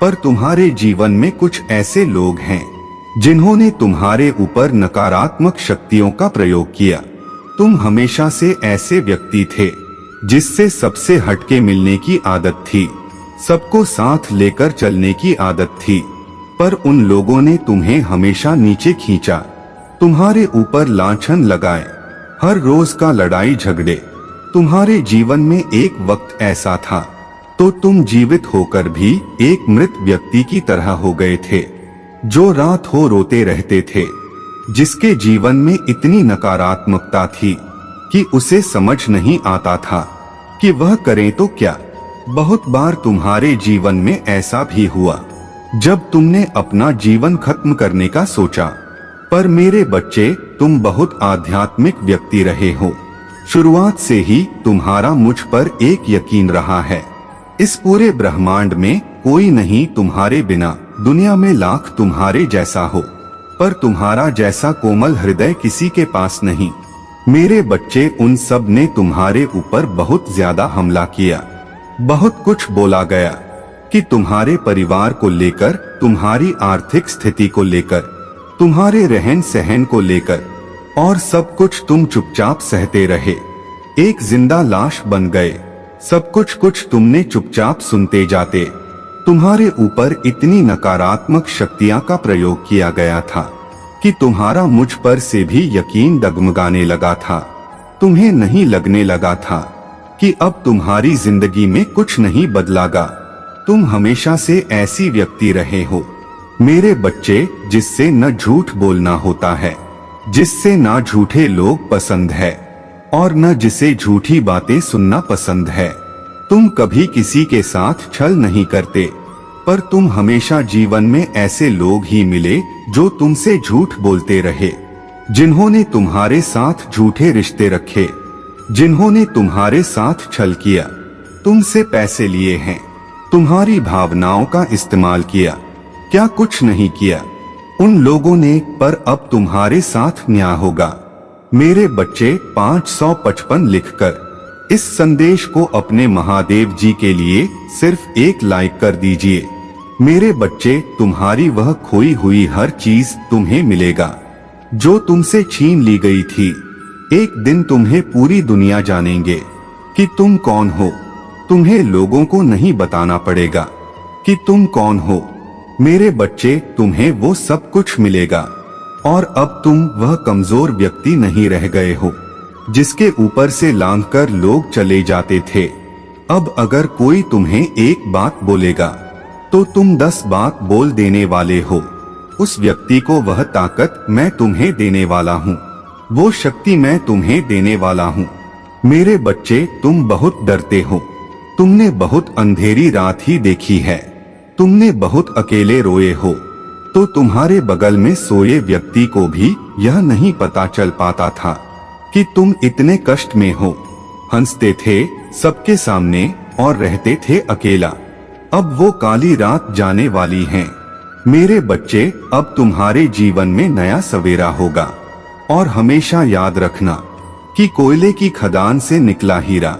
पर तुम्हारे जीवन में कुछ ऐसे लोग हैं जिन्होंने तुम्हारे ऊपर नकारात्मक शक्तियों का प्रयोग किया। तुम हमेशा से ऐसे व्यक्ति थे जिससे सबसे हटके मिलने की आदत थी, सबको साथ लेकर चलने की आदत थी, पर उन लोगों ने तुम्हें हमेशा नीचे खींचा, तुम्हारे ऊपर लांछन लगाए, हर रोज का लड़ाई झगड़े। तुम्हारे जीवन में एक वक्त ऐसा था तो तुम जीवित होकर भी एक मृत व्यक्ति की तरह हो गए थे, जो रात हो रोते रहते थे, जिसके जीवन में इतनी नकारात्मकता थी कि उसे समझ नहीं आता था कि वह करे तो क्या। बहुत बार तुम्हारे जीवन में ऐसा भी हुआ जब तुमने अपना जीवन खत्म करने का सोचा। पर मेरे बच्चे, तुम बहुत आध्यात्मिक व्यक्ति रहे हो। शुरुआत से ही तुम्हारा मुझ पर एक यकीन रहा है। इस पूरे ब्रह्मांड में कोई नहीं तुम्हारे बिना, दुनिया में लाख तुम्हारे जैसा हो, पर तुम्हारा जैसा कोमल हृदय किसी के पास नहीं। मेरे बच्चे, उन सब ने तुम्हारे ऊपर बहुत ज्यादा हमला किया, बहुत कुछ बोला गया कि तुम्हारे परिवार को लेकर, तुम्हारी आर्थिक स्थिति को लेकर, तुम्हारे रहन सहन को लेकर, और सब कुछ तुम चुपचाप सहते रहे, एक जिंदा लाश बन गए। सब कुछ तुमने चुपचाप सुनते जाते। तुम्हारे ऊपर इतनी नकारात्मक शक्तियां का प्रयोग किया गया था कि तुम्हारा मुझ पर से भी यकीन डगमगाने लगा था। तुम्हें नहीं लगने लगा था कि अब तुम्हारी जिंदगी में कुछ नहीं बदलागा। तुम हमेशा से ऐसी व्यक्ति रहे हो मेरे बच्चे, जिससे न झूठ बोलना होता है, जिससे ना झूठे लोग पसंद है और न जिसे झूठी बातें सुनना पसंद है। तुम कभी किसी के साथ छल नहीं करते, पर तुम हमेशा जीवन में ऐसे लोग ही मिले जो तुमसे झूठ बोलते रहे, जिन्होंने तुम्हारे साथ झूठे रिश्ते रखे, जिन्होंने तुम्हारे साथ छल किया, तुमसे पैसे लिए हैं, तुम्हारी भावनाओं का इस्तेमाल किया, क्या कुछ नहीं किया उन लोगों ने। पर अब तुम्हारे साथ न्याय होगा मेरे बच्चे। 555 लिखकर इस संदेश को अपने महादेव जी के लिए सिर्फ एक लाइक कर दीजिए। मेरे बच्चे, तुम्हारी वह खोई हुई हर चीज तुम्हें मिलेगा जो तुमसे छीन ली गई थी। एक दिन तुम्हें पूरी दुनिया जानेंगे कि तुम कौन हो। तुम्हें लोगों को नहीं बताना पड़ेगा कि तुम कौन हो मेरे बच्चे। तुम्हें वो सब कुछ मिलेगा और अब तुम वह कमजोर व्यक्ति नहीं रह गए हो जिसके ऊपर से लांघकर लोग चले जाते थे। अब अगर कोई तुम्हें एक बात बोलेगा तो तुम 10 बात बोल देने वाले हो। उस व्यक्ति को वह ताकत मैं तुम्हें देने वाला हूँ, वो शक्ति मैं तुम्हें देने वाला हूँ। मेरे बच्चे, तुम बहुत डरते हो, तुमने बहुत अंधेरी रात ही देखी है, तुमने बहुत अकेले रोए हो, तो तुम्हारे बगल में सोए व्यक्ति को भी यह नहीं पता चल पाता था कि तुम इतने कष्ट में हो। हंसते थे सबके सामने और रहते थे अकेला। अब वो काली रात जाने वाली है मेरे बच्चे। अब तुम्हारे जीवन में नया सवेरा होगा और हमेशा याद रखना कि कोयले की खदान से निकला हीरा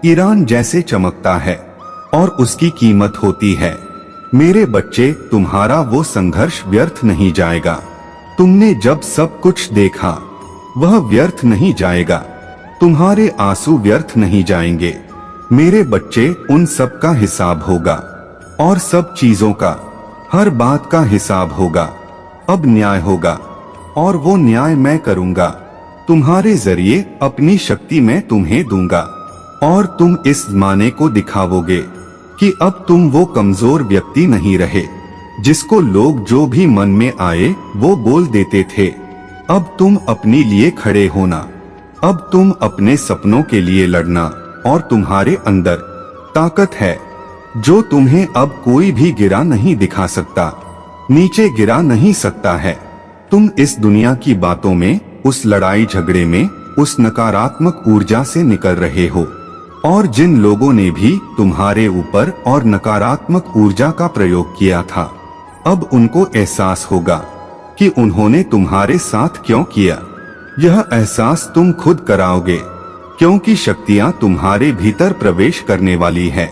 ईरान जैसे चमकता है और उसकी कीमत होती है। मेरे बच्चे, तुम्हारा वो संघर्ष व्यर्थ नहीं जाएगा। तुमने जब सब कुछ देखा वह व्यर्थ नहीं जाएगा। तुम्हारे आंसू व्यर्थ नहीं जाएंगे मेरे बच्चे। उन सब का हिसाब होगा और सब चीजों का, हर बात का हिसाब होगा। अब न्याय होगा और वो न्याय मैं करूंगा। तुम्हारे जरिए अपनी शक्ति मैं तुम्हें दूंगा और तुम इस ज़माने को दिखाओगे कि अब तुम वो कमजोर व्यक्ति नहीं रहे जिसको लोग जो भी मन में आए वो बोल देते थे। अब तुम अपने लिए खड़े होना, अब तुम अपने सपनों के लिए लड़ना और तुम्हारे अंदर ताकत है जो तुम्हें अब कोई भी गिरा नहीं दिखा सकता, नीचे गिरा नहीं सकता है। तुम इस दुनिया की बातों में, उस लड़ाई झगड़े में, उस नकारात्मक ऊर्जा से निकल रहे हो और जिन लोगों ने भी तुम्हारे ऊपर और नकारात्मक ऊर्जा का प्रयोग किया था, अब उनको एहसास होगा कि उन्होंने तुम्हारे साथ क्यों किया। यह एहसास तुम खुद कराओगे क्योंकि शक्तियां तुम्हारे भीतर प्रवेश करने वाली है।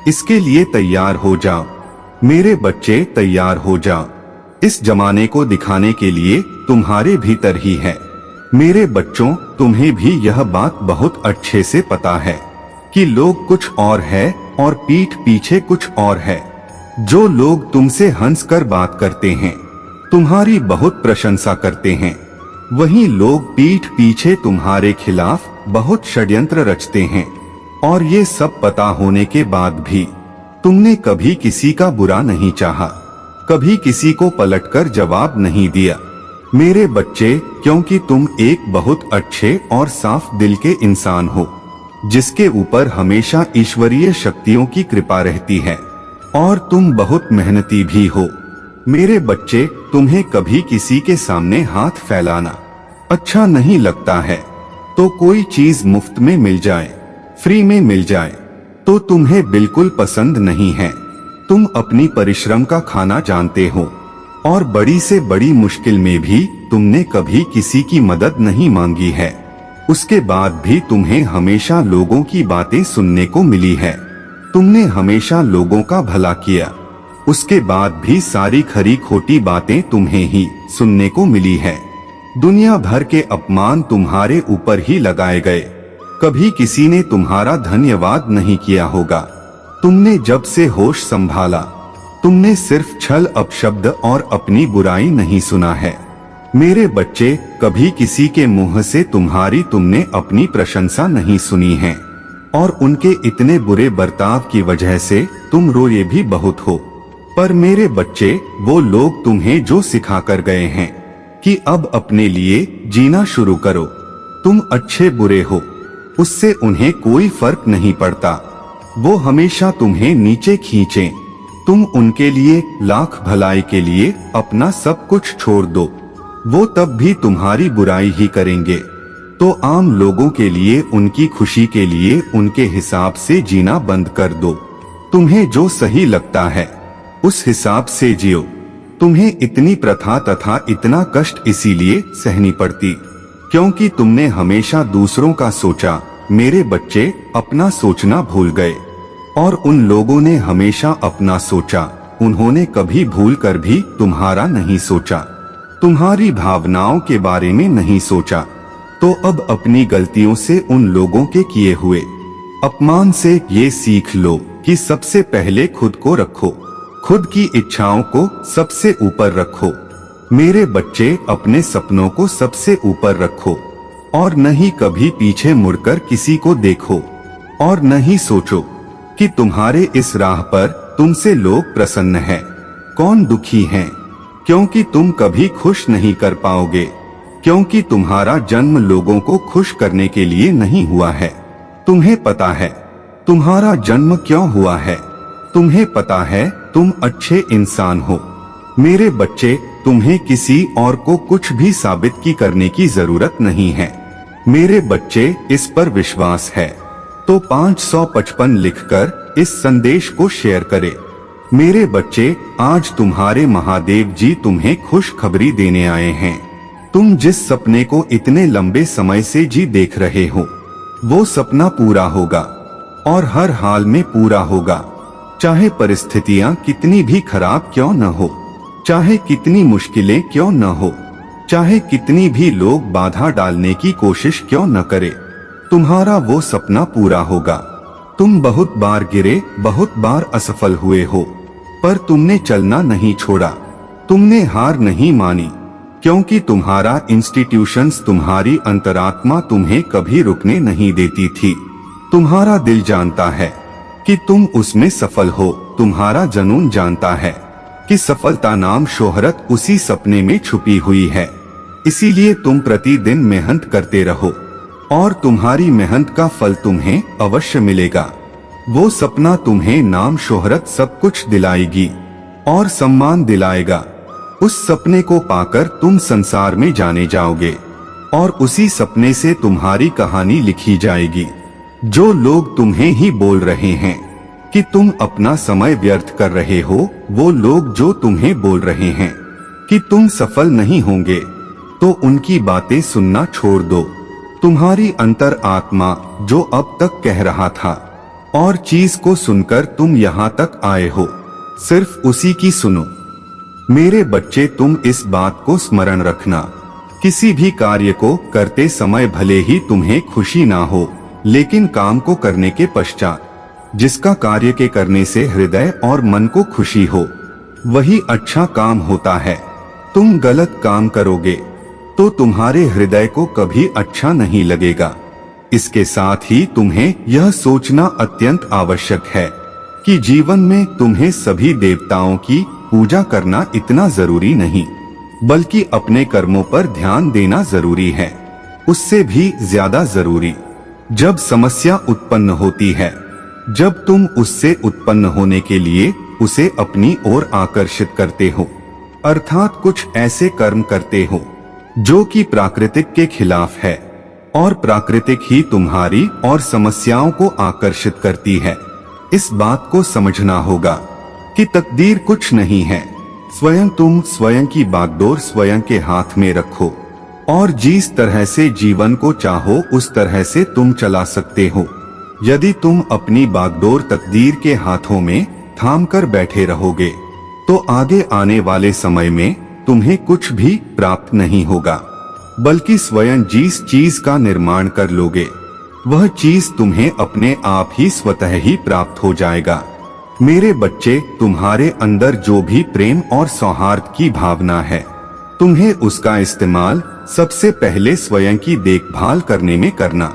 इसके लिए तैयार हो जाओ मेरे बच्चे, तैयार हो जाओ। इस जमाने को दिखाने के लिए तुम्हारे भीतर ही है मेरे बच्चों। तुम्हें भी यह बात बहुत अच्छे से पता है कि लोग कुछ और है और पीठ पीछे कुछ और है। जो लोग तुमसे हंसकर बात करते हैं, तुम्हारी बहुत प्रशंसा करते हैं, वही लोग पीठ पीछे तुम्हारे खिलाफ बहुत षड्यंत्र रचते हैं। और ये सब पता होने के बाद भी तुमने कभी किसी का बुरा नहीं चाहा, कभी किसी को पलटकर जवाब नहीं दिया मेरे बच्चे, क्योंकि तुम एक बहुत अच्छे और साफ दिल के इंसान हो जिसके ऊपर हमेशा ईश्वरीय शक्तियों की कृपा रहती है और तुम बहुत मेहनती भी हो मेरे बच्चे। तुम्हें कभी किसी के सामने हाथ फैलाना अच्छा नहीं लगता है, तो कोई चीज मुफ्त में मिल जाए, फ्री में मिल जाए तो तुम्हें बिल्कुल पसंद नहीं है। तुम अपनी परिश्रम का खाना जानते हो और बड़ी से बड़ी मुश्किल में भी तुमने कभी किसी की मदद नहीं मांगी है। उसके बाद भी तुम्हें हमेशा लोगों की बातें सुनने को मिली है। तुमने हमेशा लोगों का भला किया, उसके बाद भी सारी खरी खोटी बातें तुम्हें ही सुनने को मिली है। दुनिया भर के अपमान तुम्हारे ऊपर ही लगाए गए, कभी किसी ने तुम्हारा धन्यवाद नहीं किया होगा। तुमने जब से होश संभाला, तुमने सिर्फ छल अपशब्द और अपनी बुराई नहीं सुना है। मेरे बच्चे, कभी किसी के मुंह से तुमने अपनी प्रशंसा नहीं सुनी है और उनके इतने बुरे बर्ताव की वजह से तुम रोए भी बहुत हो। पर मेरे बच्चे, वो लोग तुम्हें जो सिखा कर गए हैं कि अब अपने लिए जीना शुरू करो। तुम अच्छे बुरे हो, उससे उन्हें कोई फर्क नहीं पड़ता। वो हमेशा तुम्हें नीचे खींचे। तुम उनके लिए लाख भलाई के लिए अपना सब कुछ छोड़ दो, वो तब भी तुम्हारी बुराई ही करेंगे। तो आम लोगों के लिए, उनकी खुशी के लिए उनके हिसाब से जीना बंद कर दो। तुम्हें जो सही लगता है उस हिसाब से जियो। तुम्हें इतनी प्रथा तथा इतना कष्ट इसीलिए सहनी पड़ती क्योंकि तुमने हमेशा दूसरों का सोचा। मेरे बच्चे, अपना सोचना भूल गए और उन लोगों ने हमेशा अपना सोचा। उन्होंने कभी भूल कर भी तुम्हारा नहीं सोचा, तुम्हारी भावनाओं के बारे में नहीं सोचा। तो अब अपनी गलतियों से, उन लोगों के किए हुए अपमान से ये सीख लो कि सबसे पहले खुद को रखो, खुद की इच्छाओं को सबसे ऊपर रखो। मेरे बच्चे, अपने सपनों को सबसे ऊपर रखो और नहीं कभी पीछे मुड़कर किसी को देखो और नहीं सोचो कि तुम्हारे इस राह पर तुमसे लोग प्रसन्न हैं, कौन दुखी हैं, क्योंकि तुम कभी खुश नहीं कर पाओगे, क्योंकि तुम्हारा जन्म लोगों को खुश करने के लिए नहीं हुआ है। तुम्हें पता है तुम्हारा जन्म क्यों हुआ है, तुम्हें पता है तुम अच्छे इंसान हो। मेरे बच्चे, तुम्हें किसी और को कुछ भी साबित की करने की जरूरत नहीं है। मेरे बच्चे, इस पर विश्वास है तो 555 लिखकर इस संदेश को शेयर करें। मेरे बच्चे, आज तुम्हारे महादेव जी तुम्हें खुशखबरी देने आए हैं। तुम जिस सपने को इतने लंबे समय से जी देख रहे हो, वो सपना पूरा होगा और हर हाल में पूरा होगा। चाहे परिस्थितियां कितनी भी खराब क्यों न हो, चाहे कितनी मुश्किलें क्यों न हो, चाहे कितनी भी लोग बाधा डालने की कोशिश क्यों न करे, तुम्हारा वो सपना पूरा होगा। तुम बहुत बार गिरे, बहुत बार असफल हुए हो, पर तुमने चलना नहीं छोड़ा, तुमने हार नहीं मानी, क्योंकि तुम्हारा इंस्टीट्यूशंस, तुम्हारी अंतरात्मा तुम्हें कभी रुकने नहीं देती थी। तुम्हारा दिल जानता है कि तुम उसमें सफल हो, तुम्हारा जुनून जानता है कि सफलता नाम शोहरत उसी सपने में छुपी हुई है। इसीलिए तुम प्रतिदिन मेहनत करते रहो और तुम्हारी मेहनत का फल तुम्हें अवश्य मिलेगा। वो सपना तुम्हें नाम शोहरत सब कुछ दिलाएगी और सम्मान दिलाएगा। उस सपने को पाकर तुम संसार में जाने जाओगे और उसी सपने से तुम्हारी कहानी लिखी जाएगी। जो लोग तुम्हें ही बोल रहे हैं कि तुम अपना समय व्यर्थ कर रहे हो, वो लोग जो तुम्हें बोल रहे हैं कि तुम सफल नहीं होंगे, तो उनकी बातें सुनना छोड़ दो। तुम्हारी अंतर आत्मा जो अब तक कह रहा था और चीज को सुनकर तुम यहाँ तक आए हो, सिर्फ उसी की सुनो। मेरे बच्चे, तुम इस बात को स्मरण रखना, किसी भी कार्य को करते समय भले ही तुम्हें खुशी ना हो, लेकिन काम को करने के पश्चात जिसका कार्य के करने से हृदय और मन को खुशी हो, वही अच्छा काम होता है। तुम गलत काम करोगे तो तुम्हारे हृदय को कभी अच्छा नहीं लगेगा। इसके साथ ही तुम्हें यह सोचना अत्यंत आवश्यक है कि जीवन में तुम्हें सभी देवताओं की पूजा करना इतना जरूरी नहीं, बल्कि अपने कर्मों पर ध्यान देना जरूरी है। उससे भी ज्यादा जरूरी जब समस्या उत्पन्न होती है, जब तुम उससे उत्पन्न होने के लिए उसे अपनी ओर आकर्षित करते हो, अर्थात कुछ ऐसे कर्म करते हो जो कि प्राकृतिक के खिलाफ है, और प्राकृतिक ही तुम्हारी और समस्याओं को आकर्षित करती है। इस बात को समझना होगा कि तकदीर कुछ नहीं है, स्वयं तुम स्वयं की बागडोर स्वयं के हाथ में रखो और जिस तरह से जीवन को चाहो उस तरह से तुम चला सकते हो। यदि तुम अपनी बागडोर तकदीर के हाथों में थाम कर बैठे रहोगे तो आगे आने वाले समय में तुम्हें कुछ भी प्राप्त नहीं होगा, बल्कि स्वयं जिस चीज का निर्माण कर लोगे वह चीज तुम्हें अपने आप ही स्वतः ही प्राप्त हो जाएगा। मेरे बच्चे, तुम्हारे अंदर जो भी प्रेम और सौहार्द की भावना है, तुम्हें उसका इस्तेमाल सबसे पहले स्वयं की देखभाल करने में करना,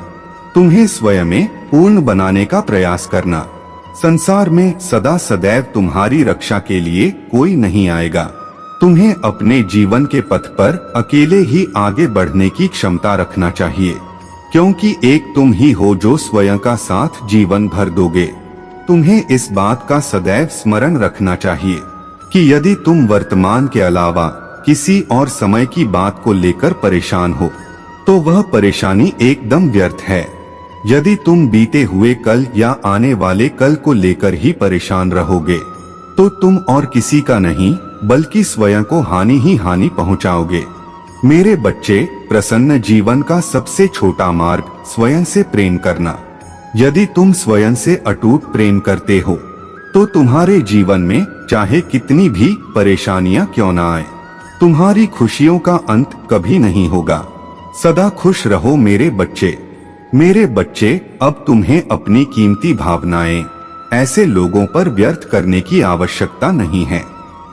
तुम्हें स्वयं में पूर्ण बनाने का प्रयास करना। संसार में सदा सदैव तुम्हारी रक्षा के लिए कोई नहीं आएगा। तुम्हें अपने जीवन के पथ पर अकेले ही आगे बढ़ने की क्षमता रखना चाहिए, क्योंकि एक तुम ही हो जो स्वयं का साथ जीवन भर दोगे। तुम्हें इस बात का सदैव स्मरण रखना चाहिए कि यदि तुम वर्तमान के अलावा किसी और समय की बात को लेकर परेशान हो तो वह परेशानी एकदम व्यर्थ है। यदि तुम बीते हुए कल या आने वाले कल को लेकर ही परेशान रहोगे तो तुम और किसी का नहीं बल्कि स्वयं को हानि ही हानि पहुंचाओगे। मेरे बच्चे, प्रसन्न जीवन का सबसे छोटा मार्ग स्वयं से प्रेम करना। यदि तुम स्वयं से अटूट प्रेम करते हो तो तुम्हारे जीवन में चाहे कितनी भी परेशानियां क्यों ना आए, तुम्हारी खुशियों का अंत कभी नहीं होगा। सदा खुश रहो मेरे बच्चे। मेरे बच्चे, अब तुम्हें अपनी कीमती भावनाएं ऐसे लोगों पर व्यर्थ करने की आवश्यकता नहीं है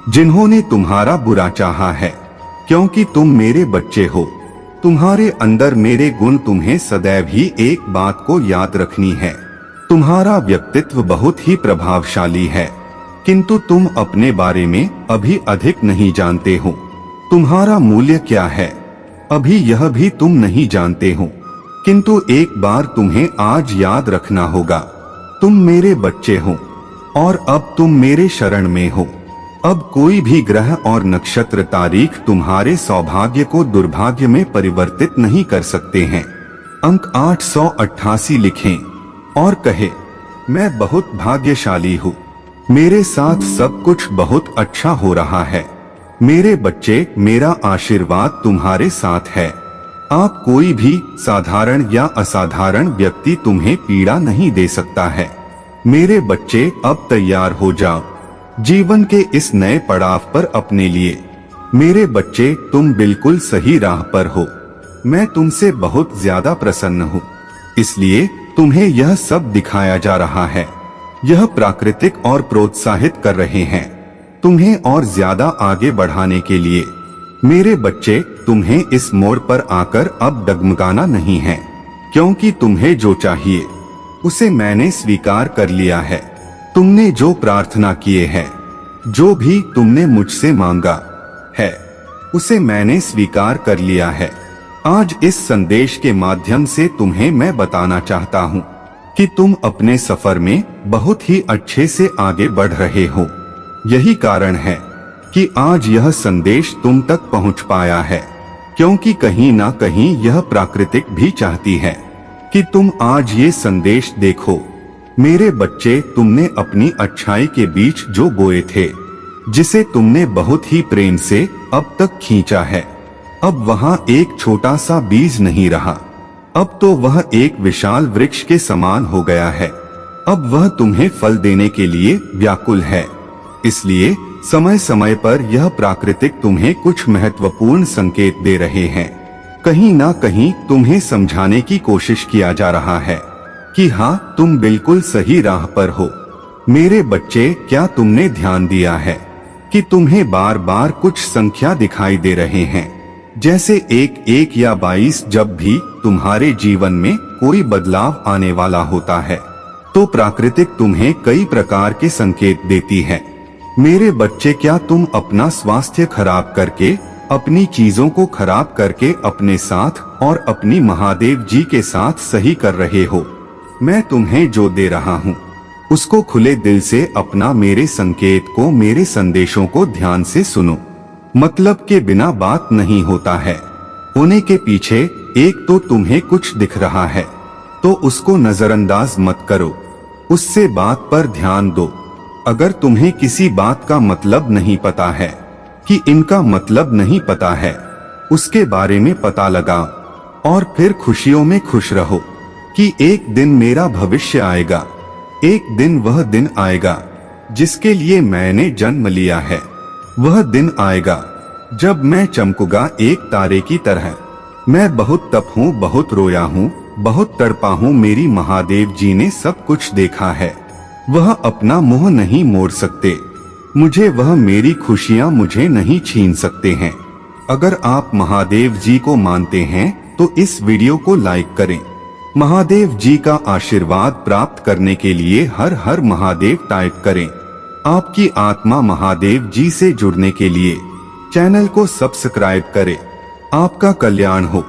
जिन्होंने तुम्हारा बुरा चाहा है, क्योंकि तुम मेरे बच्चे हो। तुम्हारे अंदर मेरे गुण तुम्हें सदैव ही एक बात को याद रखनी है, तुम्हारा व्यक्तित्व बहुत ही प्रभावशाली है, किंतु तुम अपने बारे में अभी अधिक नहीं जानते हो। तुम्हारा मूल्य क्या है अभी यह भी तुम नहीं जानते हो, किंतु एक बार तुम्हें आज याद रखना होगा, तुम मेरे बच्चे हो और अब तुम मेरे शरण में हो। अब कोई भी ग्रह और नक्षत्र तारीख तुम्हारे सौभाग्य को दुर्भाग्य में परिवर्तित नहीं कर सकते हैं। अंक 888 लिखें और कहे, मैं बहुत भाग्यशाली हूँ, मेरे साथ सब कुछ बहुत अच्छा हो रहा है। मेरे बच्चे, मेरा आशीर्वाद तुम्हारे साथ है। आप कोई भी साधारण या असाधारण व्यक्ति तुम्हें पीड़ा नहीं दे सकता है। मेरे बच्चे, अब तैयार हो जाओ जीवन के इस नए पड़ाव पर अपने लिए। मेरे बच्चे, तुम बिल्कुल सही राह पर हो। मैं तुमसे बहुत ज्यादा प्रसन्न हूँ, इसलिए तुम्हें यह सब दिखाया जा रहा है। यह प्राकृतिक और प्रोत्साहित कर रहे हैं तुम्हें और ज्यादा आगे बढ़ाने के लिए। मेरे बच्चे, तुम्हें इस मोड़ पर आकर अब डगमगाना नहीं है, क्योंकि तुम्हें जो चाहिए उसे मैंने स्वीकार कर लिया है। तुमने जो प्रार्थना किए हैं, जो भी तुमने मुझसे मांगा है, उसे मैंने स्वीकार कर लिया है। आज इस संदेश के माध्यम से तुम्हें मैं बताना चाहता हूँ कि तुम अपने सफर में बहुत ही अच्छे से आगे बढ़ रहे हो। यही कारण है कि आज यह संदेश तुम तक पहुंच पाया है, क्योंकि कहीं ना कहीं यह प्राकृतिक भी चाहती है कि तुम आज ये संदेश देखो। मेरे बच्चे, तुमने अपनी अच्छाई के बीच जो बोए थे, जिसे तुमने बहुत ही प्रेम से अब तक खींचा है, अब वहाँ एक छोटा सा बीज नहीं रहा, अब तो वह एक विशाल वृक्ष के समान हो गया है। अब वह तुम्हें फल देने के लिए व्याकुल है। इसलिए समय समय पर यह प्राकृतिक तुम्हें कुछ महत्वपूर्ण संकेत दे रहे हैं। कहीं ना कहीं तुम्हें समझाने की कोशिश किया जा रहा है कि हाँ, तुम बिल्कुल सही राह पर हो। मेरे बच्चे, क्या तुमने ध्यान दिया है कि तुम्हें बार बार कुछ संख्या दिखाई दे रहे हैं, जैसे 1 या 22। जब भी तुम्हारे जीवन में कोई बदलाव आने वाला होता है तो प्राकृतिक तुम्हें कई प्रकार के संकेत देती है। मेरे बच्चे, क्या तुम अपना स्वास्थ्य खराब करके, अपनी चीजों को खराब करके अपने साथ और अपनी महादेव जी के साथ सही कर रहे हो? मैं तुम्हें जो दे रहा हूँ उसको खुले दिल से अपना, मेरे संकेत को, मेरे संदेशों को ध्यान से सुनो। मतलब के बिना बात नहीं होता है। होने के पीछे एक तो तुम्हें कुछ दिख रहा है तो उसको नजरअंदाज मत करो, उससे बात पर ध्यान दो। अगर तुम्हें किसी बात का मतलब नहीं पता है, कि इनका मतलब नहीं पता है, उसके बारे में पता लगाओ और फिर खुशियों में खुश रहो कि एक दिन मेरा भविष्य आएगा। एक दिन वह दिन आएगा जिसके लिए मैंने जन्म लिया है। वह दिन आएगा जब मैं चमकूंगा एक तारे की तरह। मैं बहुत तप हूँ, बहुत रोया हूँ, बहुत तड़पा हूँ। मेरी महादेव जी ने सब कुछ देखा है। वह अपना मुंह नहीं मोड़ सकते मुझे, वह मेरी खुशियाँ मुझे नहीं छीन सकते हैं। अगर आप महादेव जी को मानते हैं तो इस वीडियो को लाइक करें। महादेव जी का आशीर्वाद प्राप्त करने के लिए हर हर महादेव टाइप करें। आपकी आत्मा महादेव जी से जुड़ने के लिए चैनल को सब्सक्राइब करें। आपका कल्याण हो।